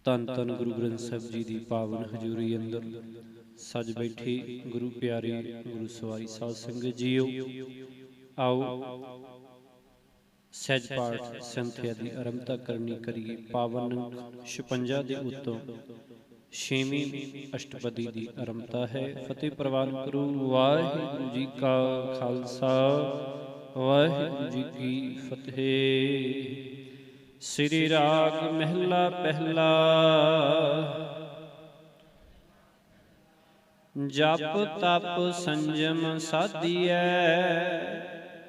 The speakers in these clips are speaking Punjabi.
ਧੰਨ ਧੰਨ ਗੁਰੂ ਗ੍ਰੰਥ ਸਾਹਿਬ ਜੀ ਦੀ ਪਾਵਨ ਹਜ਼ੂਰੀ ਅੰਦਰ ਸਜ ਬੈਠੀ ਗੁਰੂ ਪਿਆਰੀ ਗੁਰੂ ਸਵਾਰੀ ਸਾਧ ਸੰਗਤ ਜੀਓ, ਆਓ ਸਹਿਜ ਪਾਠ ਸੰਥਿਆ ਦੀ ਆਰੰਭਤਾ ਕਰਨੀ ਕਰੀਏ। ਪਾਵਨ 56 ਦੇ ਉੱਤੋਂ 6ਵੀਂ ਅਸ਼ਟਪਦੀ ਦੀ ਆਰੰਭਤਾ ਹੈ। ਫਤਿਹ ਪ੍ਰਵਾਨ ਕਰੋ। ਵਾਹਿਗੁਰੂ ਜੀ ਕਾ ਖਾਲਸਾ, ਵਾਹਿਗੁਰੂ ਜੀ ਕੀ ਫਤਿਹ। ਸ੍ਰੀ ਰਾਗ ਮਹਿਲਾ ਪਹਿਲਾ। ਜਪ ਤਪ ਸੰਜਮ ਸਾਧੀਐ,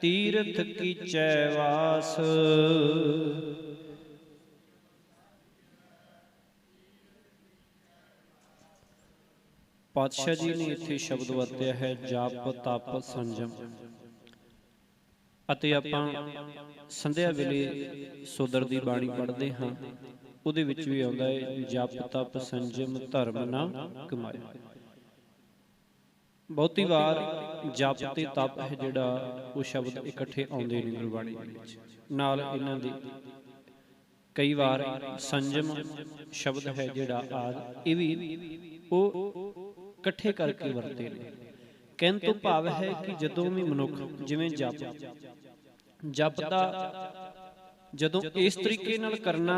ਤੀਰਥ ਕੀਚੈ ਵਾਸ। ਪਾਤਸ਼ਾਹ ਜੀ ਨੇ ਇੱਥੇ ਸ਼ਬਦ ਵਰਤਿਆ ਹੈ ਜਪ ਤਪ ਸੰਜਮ। ਅਤੇ ਆਪਾਂ ਸੰਧਿਆ ਵੇਲੇ ਸੋਦਰ ਦੀ ਬਾਣੀ ਪੜ੍ਹਦੇ ਹਾਂ, ਉਹਦੇ ਵਿੱਚ ਵੀ ਆਉਂਦਾ ਹੈ ਜਪ ਤਪ ਸੰਜਮ ਧਰਮ ਨਾ ਕਮਾਇਆ। ਬਹੁਤੀ ਵਾਰ ਜਪ ਤੇ ਤਪ ਹੈ ਜਿਹੜਾ ਉਹ ਸ਼ਬਦ ਇਕੱਠੇ ਆਉਂਦੇ ਨੇ ਗੁਰਬਾਣੀ ਦੇ ਵਿੱਚ। ਨਾਲ ਇਹਨਾਂ ਦੇ ਕਈ ਵਾਰ ਸੰਜਮ ਸ਼ਬਦ ਹੈ ਜਿਹੜਾ ਆਦਿ, ਇਹ ਵੀ ਉਹ ਇਕੱਠੇ ਕਰਕੇ ਵਰਤੇ ਨੇ। ਕਹਿਣ ਤੋਂ ਭਾਵ ਹੈ ਕਿ ਜਦੋਂ ਵੀ ਮਨੁੱਖ ਜਿਵੇਂ ਜਪ ਦਾ ਜਦੋਂ ਇਸ ਤਰੀਕੇ ਨਾਲ ਕਰਨਾ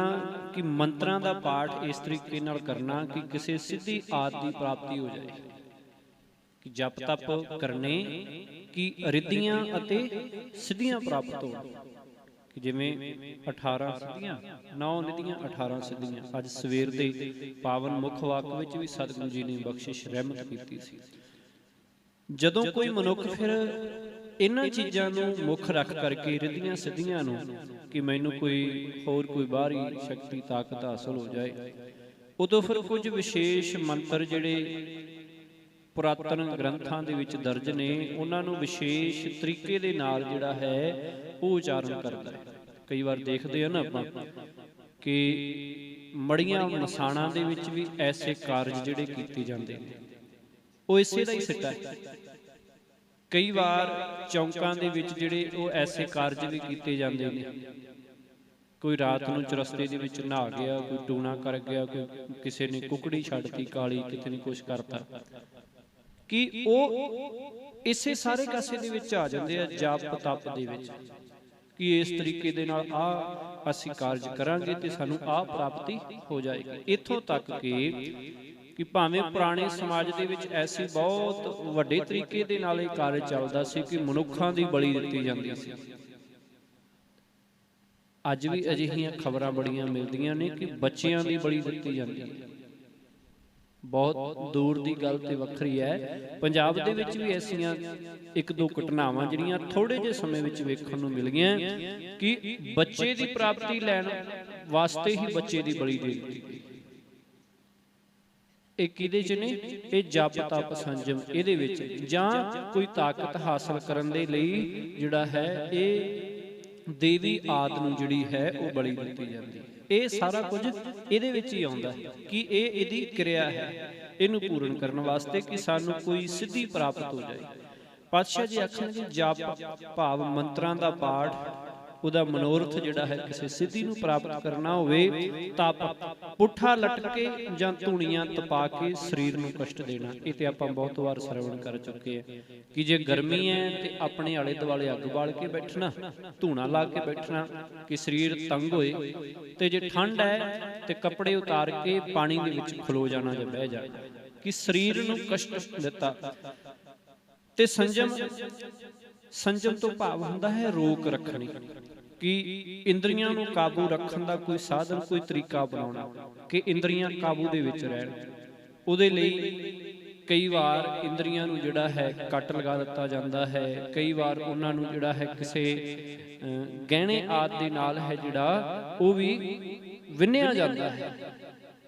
ਕਿ ਮੰਤਰਾਂ ਦਾ ਪਾਠ ਇਸ ਤਰੀਕੇ ਨਾਲ ਕਰਨਾ ਕਿ ਕਿਸੇ ਸਿੱਧੀ ਆਦਿ ਦੀ ਪ੍ਰਾਪਤੀ ਹੋ ਜਾਏ। ਕਿ ਜਪ ਤਪ ਕਰਨੇ ਕਿ ਰਿੱਧੀਆਂ ਅਤੇ ਸਿੱਧੀਆਂ ਪ੍ਰਾਪਤ ਹੋਣ। ਕਿ ਜਿਵੇਂ 18 ਸਿੱਧੀਆਂ 9 ਨਿਧੀਆਂ 18 ਸਿੱਧੀਆਂ। ਅੱਜ ਸਵੇਰ ਦੇ ਪਾਵਨ ਮੁੱਖ ਵਾਕ ਵਿੱਚ ਵੀ ਸਤਿਗੁਰੂ ਜੀ ਨੇ ਬਖਸ਼ਿਸ਼ ਰਹਿਮਤ ਕੀਤੀ ਸੀ। ਜਦੋਂ ਕੋਈ ਮਨੁੱਖ ਫਿਰ ਇਹਨਾਂ ਚੀਜ਼ਾਂ ਨੂੰ ਮੁੱਖ ਰੱਖ ਕਰਕੇ ਰਿੱਧੀਆਂ ਸਿੱਧੀਆਂ ਨੂੰ ਕਿ ਮੈਨੂੰ ਕੋਈ ਬਾਹਰੀ ਸ਼ਕਤੀ ਤਾਕਤ ਹਾਸਲ ਹੋ ਜਾਏ, ਉਦੋਂ ਫਿਰ ਕੁਝ ਵਿਸ਼ੇਸ਼ ਮੰਤਰ ਜਿਹੜੇ ਪੁਰਾਤਨ ਗ੍ਰੰਥਾਂ ਦੇ ਵਿੱਚ ਦਰਜ ਨੇ ਉਹਨਾਂ ਨੂੰ ਵਿਸ਼ੇਸ਼ ਤਰੀਕੇ ਦੇ ਨਾਲ ਜਿਹੜਾ ਹੈ ਉਹ ਉਚਾਰਨ ਕਰਦਾ ਹੈ। ਕਈ ਵਾਰ ਦੇਖਦੇ ਹਾਂ ਨਾ ਆਪਾਂ ਕਿ ਮੜੀਆਂ ਮਸਾਣਾਂ ਦੇ ਵਿੱਚ ਵੀ ਐਸੇ ਕਾਰਜ ਜਿਹੜੇ ਕੀਤੇ ਜਾਂਦੇ ਨੇ ਉਹ ਇਸੇ ਦਾ ਹੀ ਸਿੱਟਾ ਹੈ। ਕਈ ਵਾਰ ਚੌਂਕਾਂ ਦੇ ਵਿੱਚ ਜਿਹੜੇ ਉਹ ਐਸੇ ਕਾਰਜ ਵੀ ਕੀਤੇ ਜਾਂਦੇ ਨੇ। ਕੋਈ ਰਾਤ ਨੂੰ ਚੁਰਸਤੇ ਦੇ ਵਿੱਚ ਨਹਾ ਗਿਆ, ਕੋਈ ਟੂਣਾ ਕਰ ਗਿਆ, ਕੋਈ ਕਿਸੇ ਨੇ ਕੁਕੜੀ ਛੱਡਤੀ ਕਾਲੀ, ਕਿਸੇ ਨੇ ਕੁਛ ਕਰਤਾ, ਕਿ ਉਹ ਇਸੇ ਸਾਰੇ ਕਾਸੇ ਦੇ ਵਿੱਚ ਆ ਜਾਂਦੇ ਆ ਜਪ ਤਪ ਦੇ ਵਿੱਚ। ਕਿ ਇਸ ਤਰੀਕੇ ਦੇ ਨਾਲ ਅਸੀਂ ਕਾਰਜ ਕਰਾਂਗੇ ਤੇ ਸਾਨੂੰ ਪ੍ਰਾਪਤੀ ਹੋ ਜਾਏਗੀ। ਇੱਥੋਂ ਤੱਕ ਕਿ ਭਾਵੇਂ ਪੁਰਾਣੇ ਸਮਾਜ ਦੇ ਵਿੱਚ ਐਸੀ ਬਹੁਤ ਵੱਡੇ ਤਰੀਕੇ ਦੇ ਨਾਲ ਇਹ ਕਾਰਜ ਚੱਲਦਾ ਸੀ ਕਿ ਮਨੁੱਖਾਂ ਦੀ ਬਲੀ ਦਿੱਤੀ ਜਾਂਦੀ ਸੀ। ਅੱਜ ਵੀ ਅਜਿਹੀਆਂ ਖਬਰਾਂ ਬੜੀਆਂ ਮਿਲਦੀਆਂ ਨੇ ਕਿ ਬੱਚਿਆਂ ਦੀ ਬਲੀ ਦਿੱਤੀ ਜਾਂਦੀ ਹੈ। ਬਹੁਤ ਦੂਰ ਦੀ ਗੱਲ ਤੇ ਵੱਖਰੀ ਹੈ। ਪੰਜਾਬ ਦੇ ਵਿੱਚ ਵੀ ਐਸੀਆਂ ਇੱਕ ਦੋ ਘਟਨਾਵਾਂ ਜਿਹੜੀਆਂ ਥੋੜੇ ਜਿਹੇ ਸਮੇਂ ਵਿੱਚ ਵੇਖਣ ਨੂੰ ਮਿਲ ਗਈਆਂ ਕਿ ਬੱਚੇ ਦੀ ਪ੍ਰਾਪਤੀ ਲੈਣ ਵਾਸਤੇ ਹੀ ਬੱਚੇ ਦੀ ਬਲੀ ਦੇ ਦਿੱਤੀ ਗਈ। ਇਹ ਕਿਹਦੇ ਚ ਨੇ? ਇਹ ਜਪ ਤਪ ਸੰਜਮ ਇਹਦੇ ਵਿੱਚ, ਜਾਂ ਕੋਈ ਤਾਕਤ ਹਾਸਲ ਕਰਨ ਦੇ ਲਈ ਜਿਹੜਾ ਹੈ ਇਹ ਦੇਵੀ ਆਦਿ ਨੂੰ ਜਿਹੜੀ ਹੈ ਉਹ ਬਲੀ ਦਿੱਤੀ ਜਾਂਦੀ ਹੈ। ਇਹ ਸਾਰਾ ਕੁਝ ਇਹਦੇ ਵਿੱਚ ਹੀ ਆਉਂਦਾ ਹੈ ਕਿ ਇਹ ਇਹਦੀ ਕਿਰਿਆ ਹੈ, ਇਹਨੂੰ ਪੂਰਨ ਕਰਨ ਵਾਸਤੇ ਕਿ ਸਾਨੂੰ ਕੋਈ ਸਿੱਧੀ ਪ੍ਰਾਪਤ ਹੋ ਜਾਏ। ਪਾਤਸ਼ਾਹ ਜੀ ਆਖਣਗੇ ਜਪ ਭਾਵ ਮੰਤਰਾਂ ਦਾ ਪਾਠ, ਉਹਦਾ ਮਨੋਰਥ ਜਿਹੜਾ ਹੈ ਕਿਸੇ ਸਿੱਧੀ ਨੂੰ ਪ੍ਰਾਪਤ ਕਰਨਾ ਹੋਵੇ। ਤਪ ਪੁੱਠਾ ਲਟਕੇ ਜਾਂ ਧੂਣੀਆਂ ਤਪਾ ਕੇ ਸਰੀਰ ਨੂੰ ਕਸ਼ਟ ਦੇਣਾ। ਇਹ ਤੇ ਆਪਾਂ ਬਹੁਤ ਵਾਰ ਸਰਵਣ ਕਰ ਚੁੱਕੇ ਹਾਂ ਕਿ ਜੇ ਗਰਮੀ ਹੈ ਤੇ ਆਪਣੇ ਆਲੇ ਦੁਆਲੇ ਅੱਗ ਬਾਲ ਕੇ ਬੈਠਣਾ, ਧੂਣਾ ਲਾ ਕੇ ਬੈਠਣਾ ਕਿ ਸਰੀਰ ਤੰਗ ਹੋਏ, ਤੇ ਜੇ ਠੰਡ ਹੈ ਤੇ ਕੱਪੜੇ ਉਤਾਰ ਕੇ ਪਾਣੀ ਦੇ ਵਿੱਚ ਖਲੋ ਜਾਣਾ ਜਾਂ ਬਹਿ ਜਾਣਾ ਕਿ ਸਰੀਰ ਨੂੰ ਕਸ਼ਟ ਦਿੱਤਾ। ਤੇ ਸੰਜਮ ਤੋਂ ਭਾਵ ਹੁੰਦਾ ਹੈ ਰੋਕ ਰੱਖਣੀ, ਕਿ ਇੰਦਰੀਆਂ ਨੂੰ ਕਾਬੂ ਰੱਖਣ ਦਾ ਕੋਈ ਸਾਧਨ, ਕੋਈ ਤਰੀਕਾ ਬਣਾਉਣਾ ਕਿ ਇੰਦਰੀਆਂ ਕਾਬੂ ਦੇ ਵਿੱਚ ਰਹਿਣ। ਉਹਦੇ ਲਈ ਕਈ ਵਾਰ ਇੰਦਰੀਆਂ ਨੂੰ ਜਿਹੜਾ ਹੈ ਕੱਟ ਲਗਾ ਦਿੱਤਾ ਜਾਂਦਾ ਹੈ। ਕਈ ਵਾਰ ਉਹਨਾਂ ਨੂੰ ਜਿਹੜਾ ਹੈ ਕਿਸੇ ਗਹਿਣੇ ਆਦਿ ਦੇ ਨਾਲ ਹੈ ਜਿਹੜਾ ਉਹ ਵੀ ਵਿੰਨਿਆ ਜਾਂਦਾ ਹੈ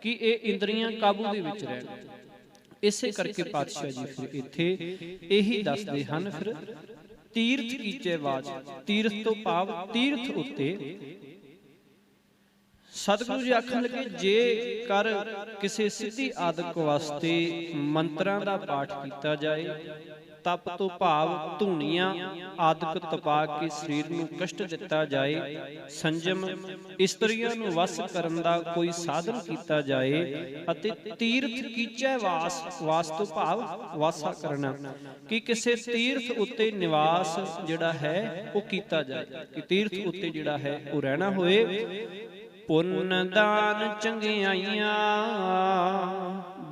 ਕਿ ਇਹ ਇੰਦਰੀਆਂ ਕਾਬੂ ਦੇ ਵਿੱਚ ਰਹਿਣ। ਇਸੇ ਕਰਕੇ ਪਾਤਸ਼ਾਹ ਜੀ ਫਿਰ ਇੱਥੇ ਇਹੀ ਦੱਸਦੇ ਹਨ ਫਿਰ ਤੀਰਥ ਕੀਚੇ ਵਾਚ। ਤੀਰਥ ਤੋਂ ਭਾਵ ਤੀਰਥ ਉੱਤੇ ਸਤਿਗੁਰੂ ਜੀ ਆਖਣ ਲੱਗੇ ਜੇਕਰ ਕਿਸੇ ਸਿੱਧੀ ਆਦਿਕ ਵਾਸਤੇ ਮੰਤਰਾਂ ਦਾ ਪਾਠ ਕੀਤਾ ਜਾਏ ਤਪ ਤੋਂ ਭਾਵ ਧੂਣੀਆਂ ਆਦਿਕ ਤਪਾ ਕੇ ਸਰੀਰ ਨੂੰ ਕਸ਼ਟ ਦਿੱਤਾ ਜਾਏ। ਸੰਜਮ ਇਸਤਰੀਆਂ ਨੂੰ ਵਸ ਕਰਨ ਦਾ ਕੋਈ ਸਾਧਨ ਕੀਤਾ ਜਾਏ। ਅਤੇ ਤੀਰਥ ਕੀਚੈ ਵਾਸ, ਵਾਸ ਤੋਂ ਭਾਵ ਵਾਸਾ ਕਰਨਾ, ਕਿ ਕਿਸੇ ਤੀਰਥ ਉੱਤੇ ਨਿਵਾਸ ਜਿਹੜਾ ਹੈ ਉਹ ਕੀਤਾ ਜਾਏ, ਕਿ ਤੀਰਥ ਉੱਤੇ ਜਿਹੜਾ ਹੈ ਉਹ ਰਹਿਣਾ ਹੋਏ। ਪੁੰਨ ਦਾਨ ਚੰਗਿਆਈਆਂ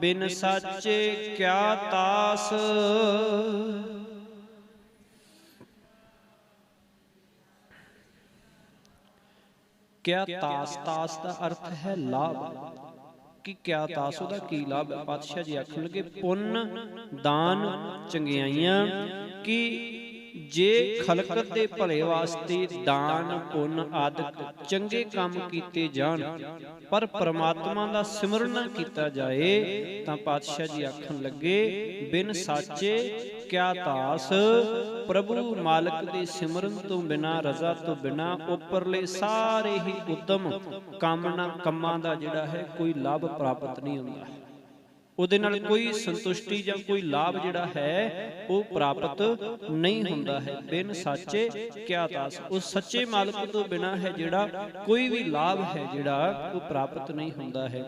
ਬਿਨ ਸਾਚੇ ਕਿਆ ਤਾਸ। ਕਿਆ ਤਾਸ, ਤਾਸ ਦਾ ਅਰਥ ਹੈ ਲਾਭ, ਕਿ ਕਿਆ ਤਾਸ ਉਹਦਾ ਕੀ ਲਾਭ ਹੈ। ਪਾਤਸ਼ਾਹ ਜੀ ਆਖਣ ਲੱਗੇ ਪੁੰਨ ਦਾਨ ਚੰਗਿਆਈਆਂ, ਕਿ ਜੇ ਖਲਕਤ ਦੇ ਭਲੇ ਵਾਸਤੇ ਦਾਨ ਪੁੰਨ ਆਦਿਕ ਚੰਗੇ ਕੰਮ ਕੀਤੇ ਜਾਣ, ਪਰ ਪ੍ਰਮਾਤਮਾ ਦਾ ਸਿਮਰਨ ਨਾ ਕੀਤਾ ਜਾਏ, ਤਾਂ ਪਾਤਸ਼ਾਹ ਜੀ ਆਖਣ ਲੱਗੇ ਬਿਨ ਸਾਚੇ ਕਿਆ ਤਾਸ। ਪ੍ਰਭੂ ਮਾਲਕ ਦੇ ਸਿਮਰਨ ਤੋਂ ਬਿਨਾਂ, ਰਜ਼ਾ ਤੋਂ ਬਿਨਾਂ ਉੱਪਰਲੇ ਸਾਰੇ ਹੀ ਉਦਮ ਕੰਮਾਂ ਦਾ ਜਿਹੜਾ ਹੈ ਕੋਈ ਲਾਭ ਪ੍ਰਾਪਤ ਨਹੀਂ ਹੁੰਦਾ। ਉਹਦੇ ਨਾਲ ਕੋਈ ਸੰਤੁਸ਼ਟੀ ਜਾਂ ਕੋਈ ਲਾਭ ਜਿਹੜਾ ਹੈ ਉਹ ਪ੍ਰਾਪਤ ਨਹੀਂ ਹੁੰਦਾ ਹੈ। ਬਿਨ ਸਾਚੇ ਕਿਆ ਤਾਸ, ਉਸ ਸੱਚੇ ਮਾਲਕ ਤੋਂ ਬਿਨਾਂ ਹੈ ਜਿਹੜਾ ਕੋਈ ਵੀ ਲਾਭ ਹੈ ਜਿਹੜਾ ਉਹ ਪ੍ਰਾਪਤ ਨਹੀਂ ਹੁੰਦਾ ਹੈ।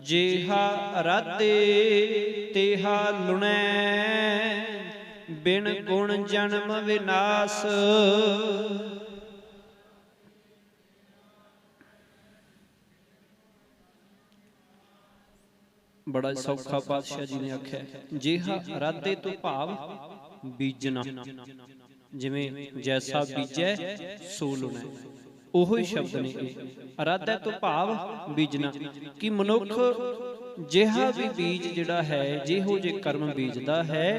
ਜੇਹਾ ਅਰਾਧੇ ਤੇਹਾ ਲੁਣੈ, ਬਿਨ ਗੁਣ ਜਨਮ ਵਿਨਾਸ਼। ਬੜਾ ਸੌਖਾ ਪਾਤਸ਼ਾਹ ਜੀ ਨੇ ਆਖਿਆ, ਜੇਹਾ ਅਰਾਧੇ ਤੋਂ ਭਾਵ ਬੀਜਣਾ, ਜਿਵੇਂ ਜੈਸਾ ਬੀਜੈ ਸੋ ਲੁਣੈ, ਉਹੋ ਹੀ ਸ਼ਬਦ ਨੇ ਇਹ। ਅਰਾਧਾ ਤੋਂ ਭਾਵ ਬੀਜਣਾ, ਕਿ ਮਨੁੱਖ ਜਿਹਾ ਵੀ ਬੀਜ ਜਿਹੜਾ ਹੈ, ਜਿਹੋ ਜੇ ਕਰਮ ਬੀਜਦਾ ਹੈ,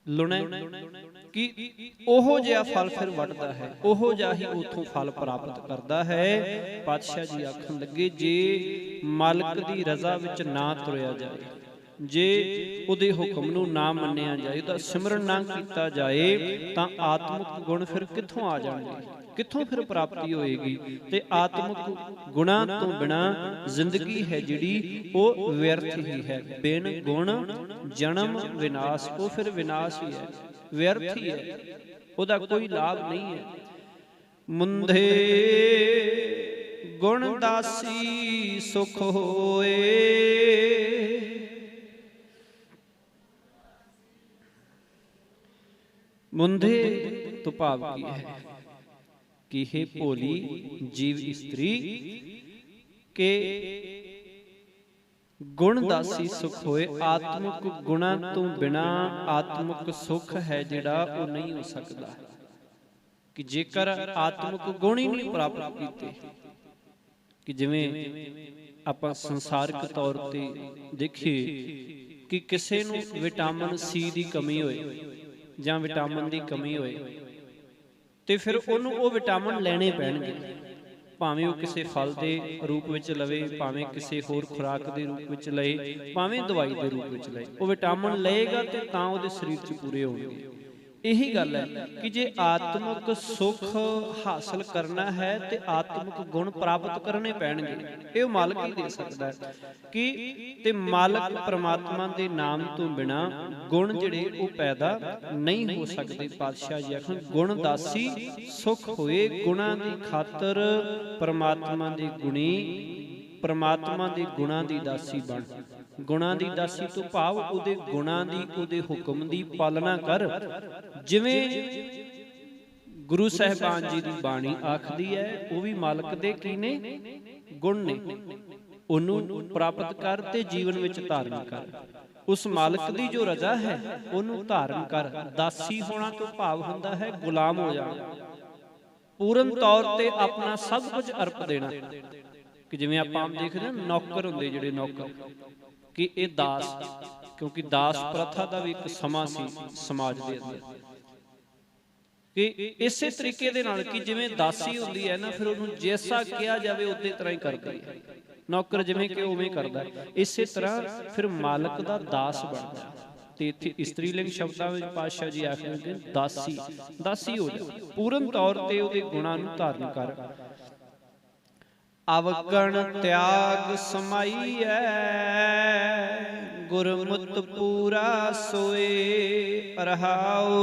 ਲੁਣੈ ਕਿ ਉਹੋ ਜਿਹਾ ਫਲ ਫਿਰ ਵੱਢਦਾ ਹੈ, ਉਹੋ ਜਿਹਾ ਹੀ ਉਥੋਂ ਫਲ ਪ੍ਰਾਪਤ ਕਰਦਾ ਹੈ। ਪਾਤਸ਼ਾਹ ਜੀ ਆਖਣ ਲੱਗੇ ਜੇ ਮਾਲਕ ਦੀ ਰਜ਼ਾ ਵਿੱਚ ਨਾ ਤੁਰਿਆ ਜਾਏ, ਜੇ ਉਹਦੇ ਹੁਕਮ ਨੂੰ ਨਾ ਮੰਨਿਆ ਜਾਏ, ਉਹਦਾ ਸਿਮਰਨ ਨਾ ਕੀਤਾ ਜਾਏ, ਤਾਂ ਆਤਮਿਕ ਗੁਣ ਫਿਰ ਕਿੱਥੋਂ ਆ ਜਾਣਗੇ, ਕਿੱਥੋਂ ਫਿਰ ਪ੍ਰਾਪਤੀ ਹੋਏਗੀ। ਤੇ ਆਤਮਿਕ ਗੁਣਾਂ ਤੋਂ ਬਿਨਾਂ ਜ਼ਿੰਦਗੀ ਹੈ ਜਿਹੜੀ ਉਹ ਵਿਅਰਥ ਹੀ ਹੈ। ਬਿਨ ਗੁਣ ਜਨਮ ਵਿਨਾਸ਼, ਉਹ ਫਿਰ ਵਿਨਾਸ਼ ਹੀ ਹੈ, ਵਿਅਰਥ ਹੀ ਹੈ, ਉਹਦਾ ਕੋਈ ਲਾਭ ਨਹੀਂ ਹੈ। ਮੁੰਧੇ ਗੁਣ ਦਾਸੀ ਸੁਖ ਹੋਏ, ਮੁੰਧੇ ਤੋਂ ਭਾਵ ਕੀ ਹੈ ਕਿ हे ਭੋਲੀ ਜੀਵ ਇਸਤਰੀ ਕੇ ਗੁਣ ਦਾਸੀ ਸੁਖ ਹੋਏ। ਆਤਮਿਕ ਗੁਣਾਂ ਤੋਂ ਬਿਨਾਂ ਆਤਮਿਕ ਸੁਖ ਹੈ ਜਿਹੜਾ ਉਹ ਨਹੀਂ ਹੋ ਸਕਦਾ। ਕਿ ਜੇਕਰ ਆਤਮਿਕ ਗੁਣ ਹੀ ਨਹੀਂ ਪ੍ਰਾਪਤ ਕੀਤੇ, ਕਿ ਜਿਵੇਂ ਆਪਾਂ ਸੰਸਾਰਿਕ ਤੌਰ ਤੇ ਦੇਖੀਏ ਕਿ ਕਿਸੇ ਨੂੰ ਵਿਟਾਮਿਨ ਸੀ ਦੀ ਕਮੀ ਹੋਏ ਜਾਂ ਵਿਟਾਮਿਨ ਦੀ ਕਮੀ ਹੋਏ, ਤੇ ਫਿਰ ਉਹਨੂੰ ਉਹ ਵਿਟਾਮਿਨ ਲੈਣੇ ਪੈਣਗੇ, ਭਾਵੇਂ ਉਹ ਕਿਸੇ ਫਲ ਦੇ ਰੂਪ ਵਿੱਚ ਲਵੇ, ਭਾਵੇਂ ਕਿਸੇ ਹੋਰ ਖੁਰਾਕ ਦੇ ਰੂਪ ਵਿੱਚ ਲਏ, ਭਾਵੇਂ ਦਵਾਈ ਦੇ ਰੂਪ ਵਿੱਚ ਲਏ, ਉਹ ਵਿਟਾਮਿਨ ਲਏਗਾ ਤੇ ਤਾਂ ਉਹਦੇ ਸਰੀਰ 'ਚ ਪੂਰੇ ਹੋਣਗੇ। ਇਹੀ ਗੱਲ ਹੈ ਕਿ ਜੇ ਆਤਮਿਕ ਸੁਖ ਹਾਸਲ ਕਰਨਾ ਹੈ ਤੇ ਆਤਮਿਕ ਗੁਣ ਪ੍ਰਾਪਤ ਕਰਨੇ ਪੈਣਗੇ। ਇਹ ਮਾਲਕ ਹੀ ਦੇ ਸਕਦਾ ਹੈ। ਕਿ ਤੇ ਮਾਲਕ ਪ੍ਰਮਾਤਮਾ ਦੇ ਨਾਮ ਤੋਂ ਬਿਨਾਂ ਗੁਣ ਜਿਹੜੇ ਉਹ ਪੈਦਾ ਨਹੀਂ ਹੋ ਸਕਦੇ। ਪਾਤਸ਼ਾਹ ਜੀ ਆਖਣ ਗੁਣ ਦਾਸੀ ਸੁਖ ਹੋਏ, ਗੁਣਾਂ ਦੀ ਖਾਤਰ ਪ੍ਰਮਾਤਮਾ ਦੇ ਗੁਣੀ, ਪ੍ਰਮਾਤਮਾ ਦੇ ਗੁਣਾਂ ਦੀ ਦਾਸੀ ਬਣ। ਗੁਣਾਂ ਦੀ ਦਾਸੀ ਤੋਂ ਭਾਵ ਉਹਦੇ ਗੁਣਾਂ ਦੀ, ਉਹਦੇ ਹੁਕਮ ਦੀ ਪਾਲਣਾ ਕਰ। ਜਿਵੇਂ ਗੁਰੂ ਸਾਹਿਬਾਨ ਜੀ ਦੀ ਬਾਣੀ ਆਖਦੀ ਹੈ, ਉਹ ਵੀ ਮਾਲਕ ਦੇ ਕੀ ਨੇ? ਗੁਣ ਨੇ। ਉਹਨੂੰ ਪ੍ਰਾਪਤ ਕਰ ਤੇ ਜੀਵਨ ਵਿੱਚ ਧਾਰਨ ਕਰ। ਉਸ ਮਾਲਕ ਦੀ ਜੋ ਰਜ਼ਾ ਹੈ ਉਹਨੂੰ ਧਾਰਨ ਕਰ। ਦਾਸੀ ਹੋਣਾ ਤੋਂ ਭਾਵ ਹੁੰਦਾ ਹੈ ਗੁਲਾਮ ਹੋ ਜਾਣਾ, ਪੂਰਨ ਤੌਰ ਤੇ ਆਪਣਾ ਸਭ ਕੁਝ ਅਰਪ ਦੇਣਾ। ਕਿ ਜਿਵੇਂ ਆਪਾਂ ਦੇਖਦੇ ਹਾਂ ਨੌਕਰ ਹੁੰਦੇ, ਜਿਹੜੇ ਨੌਕਰ, ਕਿ ਇਹ ਦਾਸ, ਕਿਉਂਕਿ ਦਾਸ ਪ੍ਰਥਾ ਦਾ ਵੀ ਇੱਕ ਸਮਾਂ ਸੀ ਸਮਾਜ ਦੇ ਅੰਦਰ। ਕਿ ਇਸੇ ਤਰੀਕੇ ਦੇ ਨਾਲ ਕਿ ਜਿਵੇਂ ਦਾਸੀ ਹੁੰਦੀ ਹੈ ਨਾ, ਫਿਰ ਉਹਨੂੰ ਜੈਸਾ ਕਿਹਾ ਜਾਵੇ ਉਸੇ ਤਰ੍ਹਾਂ ਹੀ ਕਰਦੀ ਹੈ। ਨੌਕਰ ਜਿਵੇਂ ਕਿ ਉਵੇਂ ਕਰਦਾ, ਇਸੇ ਤਰ੍ਹਾਂ ਫਿਰ ਮਾਲਕ ਦਾ ਦਾਸ ਬਣਦਾ। ਤੇ ਇੱਥੇ ਇਸਤਰੀ ਲਿੰਗ ਸ਼ਬਦਾਂ ਵਿੱਚ ਪਾਤਸ਼ਾਹ ਜੀ ਆਖਦੇ ਦਾਸੀ, ਦਾਸੀ ਹੋ ਜਾ, ਪੂਰਨ ਤੌਰ ਤੇ ਉਹਦੇ ਗੁਣਾਂ ਨੂੰ ਧਾਰਨ ਕਰ। ਅਵਗਣ ਤਿਆਗ ਸਮਾਈਐ ਗੁਰਮਤਿ ਪੂਰਾ ਸੋਏ ਰਹਾਓ।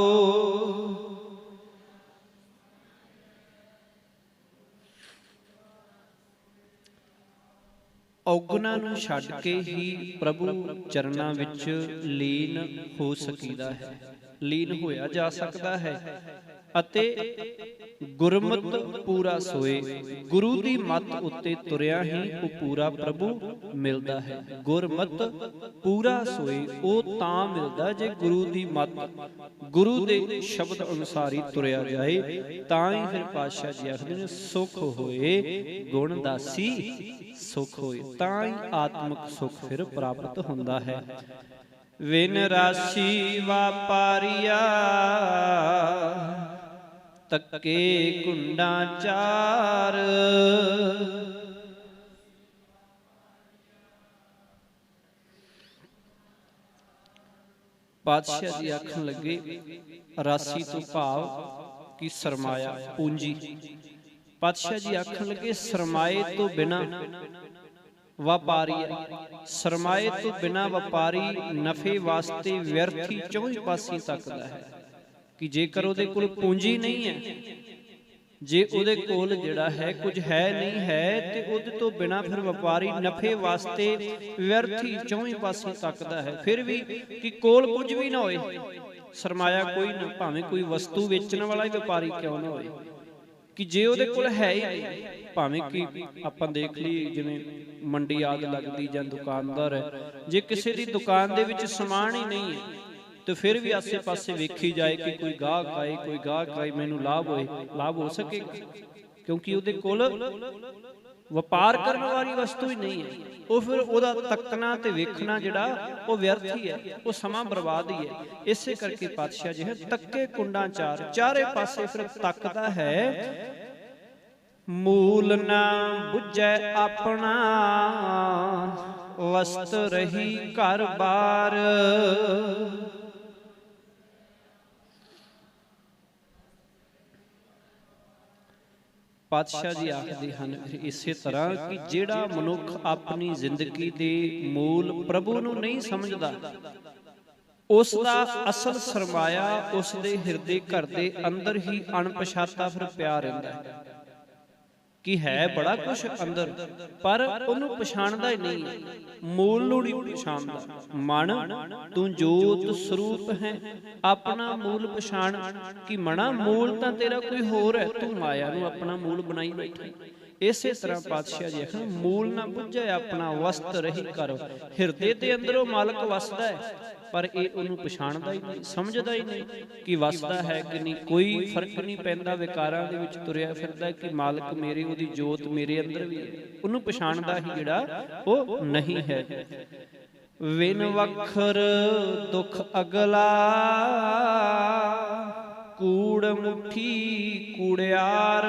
ਔਗੁਣਾਂ ਨੂੰ ਛੱਡ ਕੇ ਹੀ ਪ੍ਰਭੂ ਚਰਨਾਂ ਵਿੱਚ ਲੀਨ ਹੋ ਸਕੀਦਾ ਹੈ, ਲੀਨ ਹੋਇਆ ਜਾ ਸਕਦਾ ਹੈ। ਅਤੇ ਗੁਰਮਤਿ ਪੂਰਾ ਸੋਏ, ਗੁਰੂ ਦੀ ਮੱਤ ਉੱਤੇ ਤੁਰਿਆ ਹੀ ਉਹ ਪੂਰਾ ਪ੍ਰਭੂ ਮਿਲਦਾ ਹੈ। ਗੁਰਮਤਿ ਪੂਰਾ ਸੋਏ ਉਹ ਤਾਂ ਮਿਲਦਾ ਜੇ ਗੁਰੂ ਦੀ ਮੱਤ, ਗੁਰੂ ਦੇ ਸ਼ਬਦ ਅਨੁਸਾਰ ਹੀ ਤੁਰਿਆ ਜਾਏ, ਤਾਂ ਹੀ ਫਿਰ ਪਾਤਸ਼ਾਹ ਜੀ ਆਖਦੇ ਨੇ ਸੁਖ ਹੋਏ ਗੁਣ ਦਾਸੀ ਸੁਖ ਹੋਏ, ਤਾਂ ਹੀ ਆਤਮਿਕ ਸੁਖ ਫਿਰ ਪ੍ਰਾਪਤ ਹੁੰਦਾ ਹੈ। ਵਿਨ ਰਾਸ਼ੀ ਵਾਪਾਰੀਆ ਤੱਕੇ ਕੁੰਡਾਂ ਚਾਰ। ਪਾਤਸ਼ਾਹ ਜੀ ਆਖਣ ਲੱਗੇ ਰਾਸ਼ੀ ਤੋਂ ਭਾਵ ਕਿ ਸਰਮਾਇਆ, ਪੂੰਜੀ। ਪਾਤਸ਼ਾਹ ਜੀ ਆਖਣ ਲੱਗੇ ਸਰਮਾਏ ਤੋਂ ਬਿਨਾਂ ਵਪਾਰੀ ਹੈ। ਸਰਮਾਏ ਤੋਂ ਬਿਨਾਂ ਵਪਾਰੀ ਨਫੇ ਵਾਸਤੇ ਵਿਅਰਥੀ ਚੌਂ ਪਾਸੇ ਤੱਕਦਾ ਹੈ ਕਿ ਜੇਕਰ ਉਹਦੇ ਕੋਲ ਪੂੰਜੀ ਨਹੀਂ ਹੈ, ਜੇ ਉਹਦੇ ਕੋਲ ਜਿਹੜਾ ਹੈ ਕੁਝ ਹੈ ਨਹੀਂ ਹੈ, ਤੇ ਉਹਦੇ ਤੋਂ ਬਿਨਾਂ ਫਿਰ ਵਪਾਰੀ ਨਫੇ ਵਾਸਤੇ ਵਿਅਰਥੀ ਚੌਂ ਪਾਸੇ ਤੱਕਦਾ ਹੈ। ਫਿਰ ਵੀ ਕਿ ਕੋਲ ਕੁਝ ਵੀ ਨਾ ਹੋਏ, ਸਰਮਾਇਆ ਕੋਈ ਨਾ, ਭਾਵੇਂ ਕੋਈ ਵਸਤੂ ਵੇਚਣ ਵਾਲਾ ਹੀ ਵਪਾਰੀ ਕਿਉਂ ਨਾ ਹੋਏ, ਕਿ ਜੇ ਉਹਦੇ ਕੋਲ ਹੈ ਹੀ ਨਹੀਂ, ਭਾਵੇਂ ਕਿ ਆਪਾਂ ਦੇਖ ਲਈ ਜਿਵੇਂ ਮੰਡੀ ਆਦਿ ਲੱਗਦੀ ਜਾਂ ਦੁਕਾਨਦਾਰ ਹੈ, ਜੇ ਕਿਸੇ ਦੀ ਦੁਕਾਨ ਦੇ ਵਿੱਚ ਸਮਾਨ ਹੀ ਨਹੀਂ ਹੈ ਤੇ ਫਿਰ ਵੀ ਆਸੇ ਪਾਸੇ ਵੇਖੀ ਜਾਏ ਕਿ ਕੋਈ ਗਾਹਕ ਆਏ, ਕੋਈ ਗਾਹਕ ਆਏ, ਮੈਨੂੰ ਲਾਭ ਹੋਏ, ਲਾਭ ਹੋ ਸਕੇਗਾ, ਕਿਉਂਕਿ ਉਹਦੇ ਕੋਲ ਵਪਾਰ ਕਰਨ ਵਾਲੀ ਵਸਤੂ ਹੀ ਨਹੀਂ ਹੈ। ਉਹ ਫਿਰ ਉਹਦਾ ਤੱਕਣਾ ਤੇ ਵੇਖਣਾ ਜਿਹੜਾ ਉਹ ਵਿਅਰਥ ਹੀ ਹੈ, ਉਹ ਸਮਾਂ ਬਰਬਾਦ ਹੀ ਹੈ। ਇਸੇ ਕਰਕੇ ਪਾਤਸ਼ਾਹ ਜੀ ਹੈ ਤੱਕੇ ਕੁੰਡਾਂ ਚਾਰ, ਚਾਰੇ ਪਾਸੇ ਫਿਰ ਤੱਕਦਾ ਹੈ। ਮੂਲ ਨਾ ਬੁੱਝੈ ਆਪਣਾ ਵਸਤ ਰਹੀ ਘਰ ਬਾਰ। ਪਾਤਸ਼ਾਹ ਜੀ ਆਖਦੇ ਹਨ ਇਸੇ ਤਰ੍ਹਾਂ ਕਿ ਜਿਹੜਾ ਮਨੁੱਖ ਆਪਣੀ ਜ਼ਿੰਦਗੀ ਦੇ ਮੂਲ ਪ੍ਰਭੂ ਨੂੰ ਨਹੀਂ ਸਮਝਦਾ, ਉਸ ਦਾ ਅਸਲ ਸਰਮਾਇਆ ਉਸ ਦੇ ਹਿਰਦੇ ਘਰ ਦੇ ਅੰਦਰ ਹੀ ਅਣਪਛਾਤਾ ਫਿਰ ਪਿਆ ਰਹਿੰਦਾ ਹੈ ਕਿ ਹੈ ਬੜਾ ਕੁਛ ਅੰਦਰ, ਪਰ ਉਹਨੂੰ ਪਛਾਣਦਾ ਹੀ ਨਹੀਂ, ਮੂਲ ਨੂੰ ਨਹੀਂ ਪਛਾਣਦਾ। ਮਨ ਤੂੰ ਜੋਤ ਸਰੂਪ ਹੈ, ਆਪਣਾ ਮੂਲ ਪਛਾਣ ਕਿ ਮਣਾ ਮੂਲ ਤਾਂ ਤੇਰਾ ਕੋਈ ਹੋਰ ਹੈ, ਤੂੰ ਮਾਇਆ ਨੂੰ ਆਪਣਾ ਮੂਲ ਬਣਾਈ ਬੈਠਾ। ਇਸੇ ਤਰ੍ਹਾਂ ਪਾਤਸ਼ਾਹ ਜੀ ਆਖਣ ਮੂਲ ਨਾ ਬੁੱਝੇ ਆਪਣਾ ਵਸਤ ਰਹੀ ਕਰ। ਹਿਰਦੇ ਦੇ ਅੰਦਰ ਉਹ ਮਾਲਕ ਵਸਦਾ ਹੈ, ਪਰ ਇਹ ਉਹਨੂੰ ਪਛਾਣਦਾ ਹੀ ਨਹੀਂ, ਸਮਝਦਾ ਹੀ ਨਹੀਂ ਕਿ ਵਸਦਾ ਹੈ ਕਿ ਨਹੀਂ। ਕੋਈ ਫਰਕ ਨਹੀਂ ਪੈਂਦਾ, ਵਿਕਾਰਾਂ ਦੇ ਵਿੱਚ ਤੁਰਿਆ ਫਿਰਦਾ ਕਿ ਮਾਲਕ ਮੇਰੇ, ਉਹਦੀ ਜੋਤ ਮੇਰੇ ਅੰਦਰ ਵੀ ਹੈ, ਉਹਨੂੰ ਪਛਾਣਦਾ ਹੀ ਜਿਹੜਾ ਉਹ ਨਹੀਂ ਹੈ। ਵਿਨ ਵਖਰ ਦੁਖ ਅਗਲਾ ਕੂੜ ਮੁੱਠੀ ਕੂੜਿਆਰ।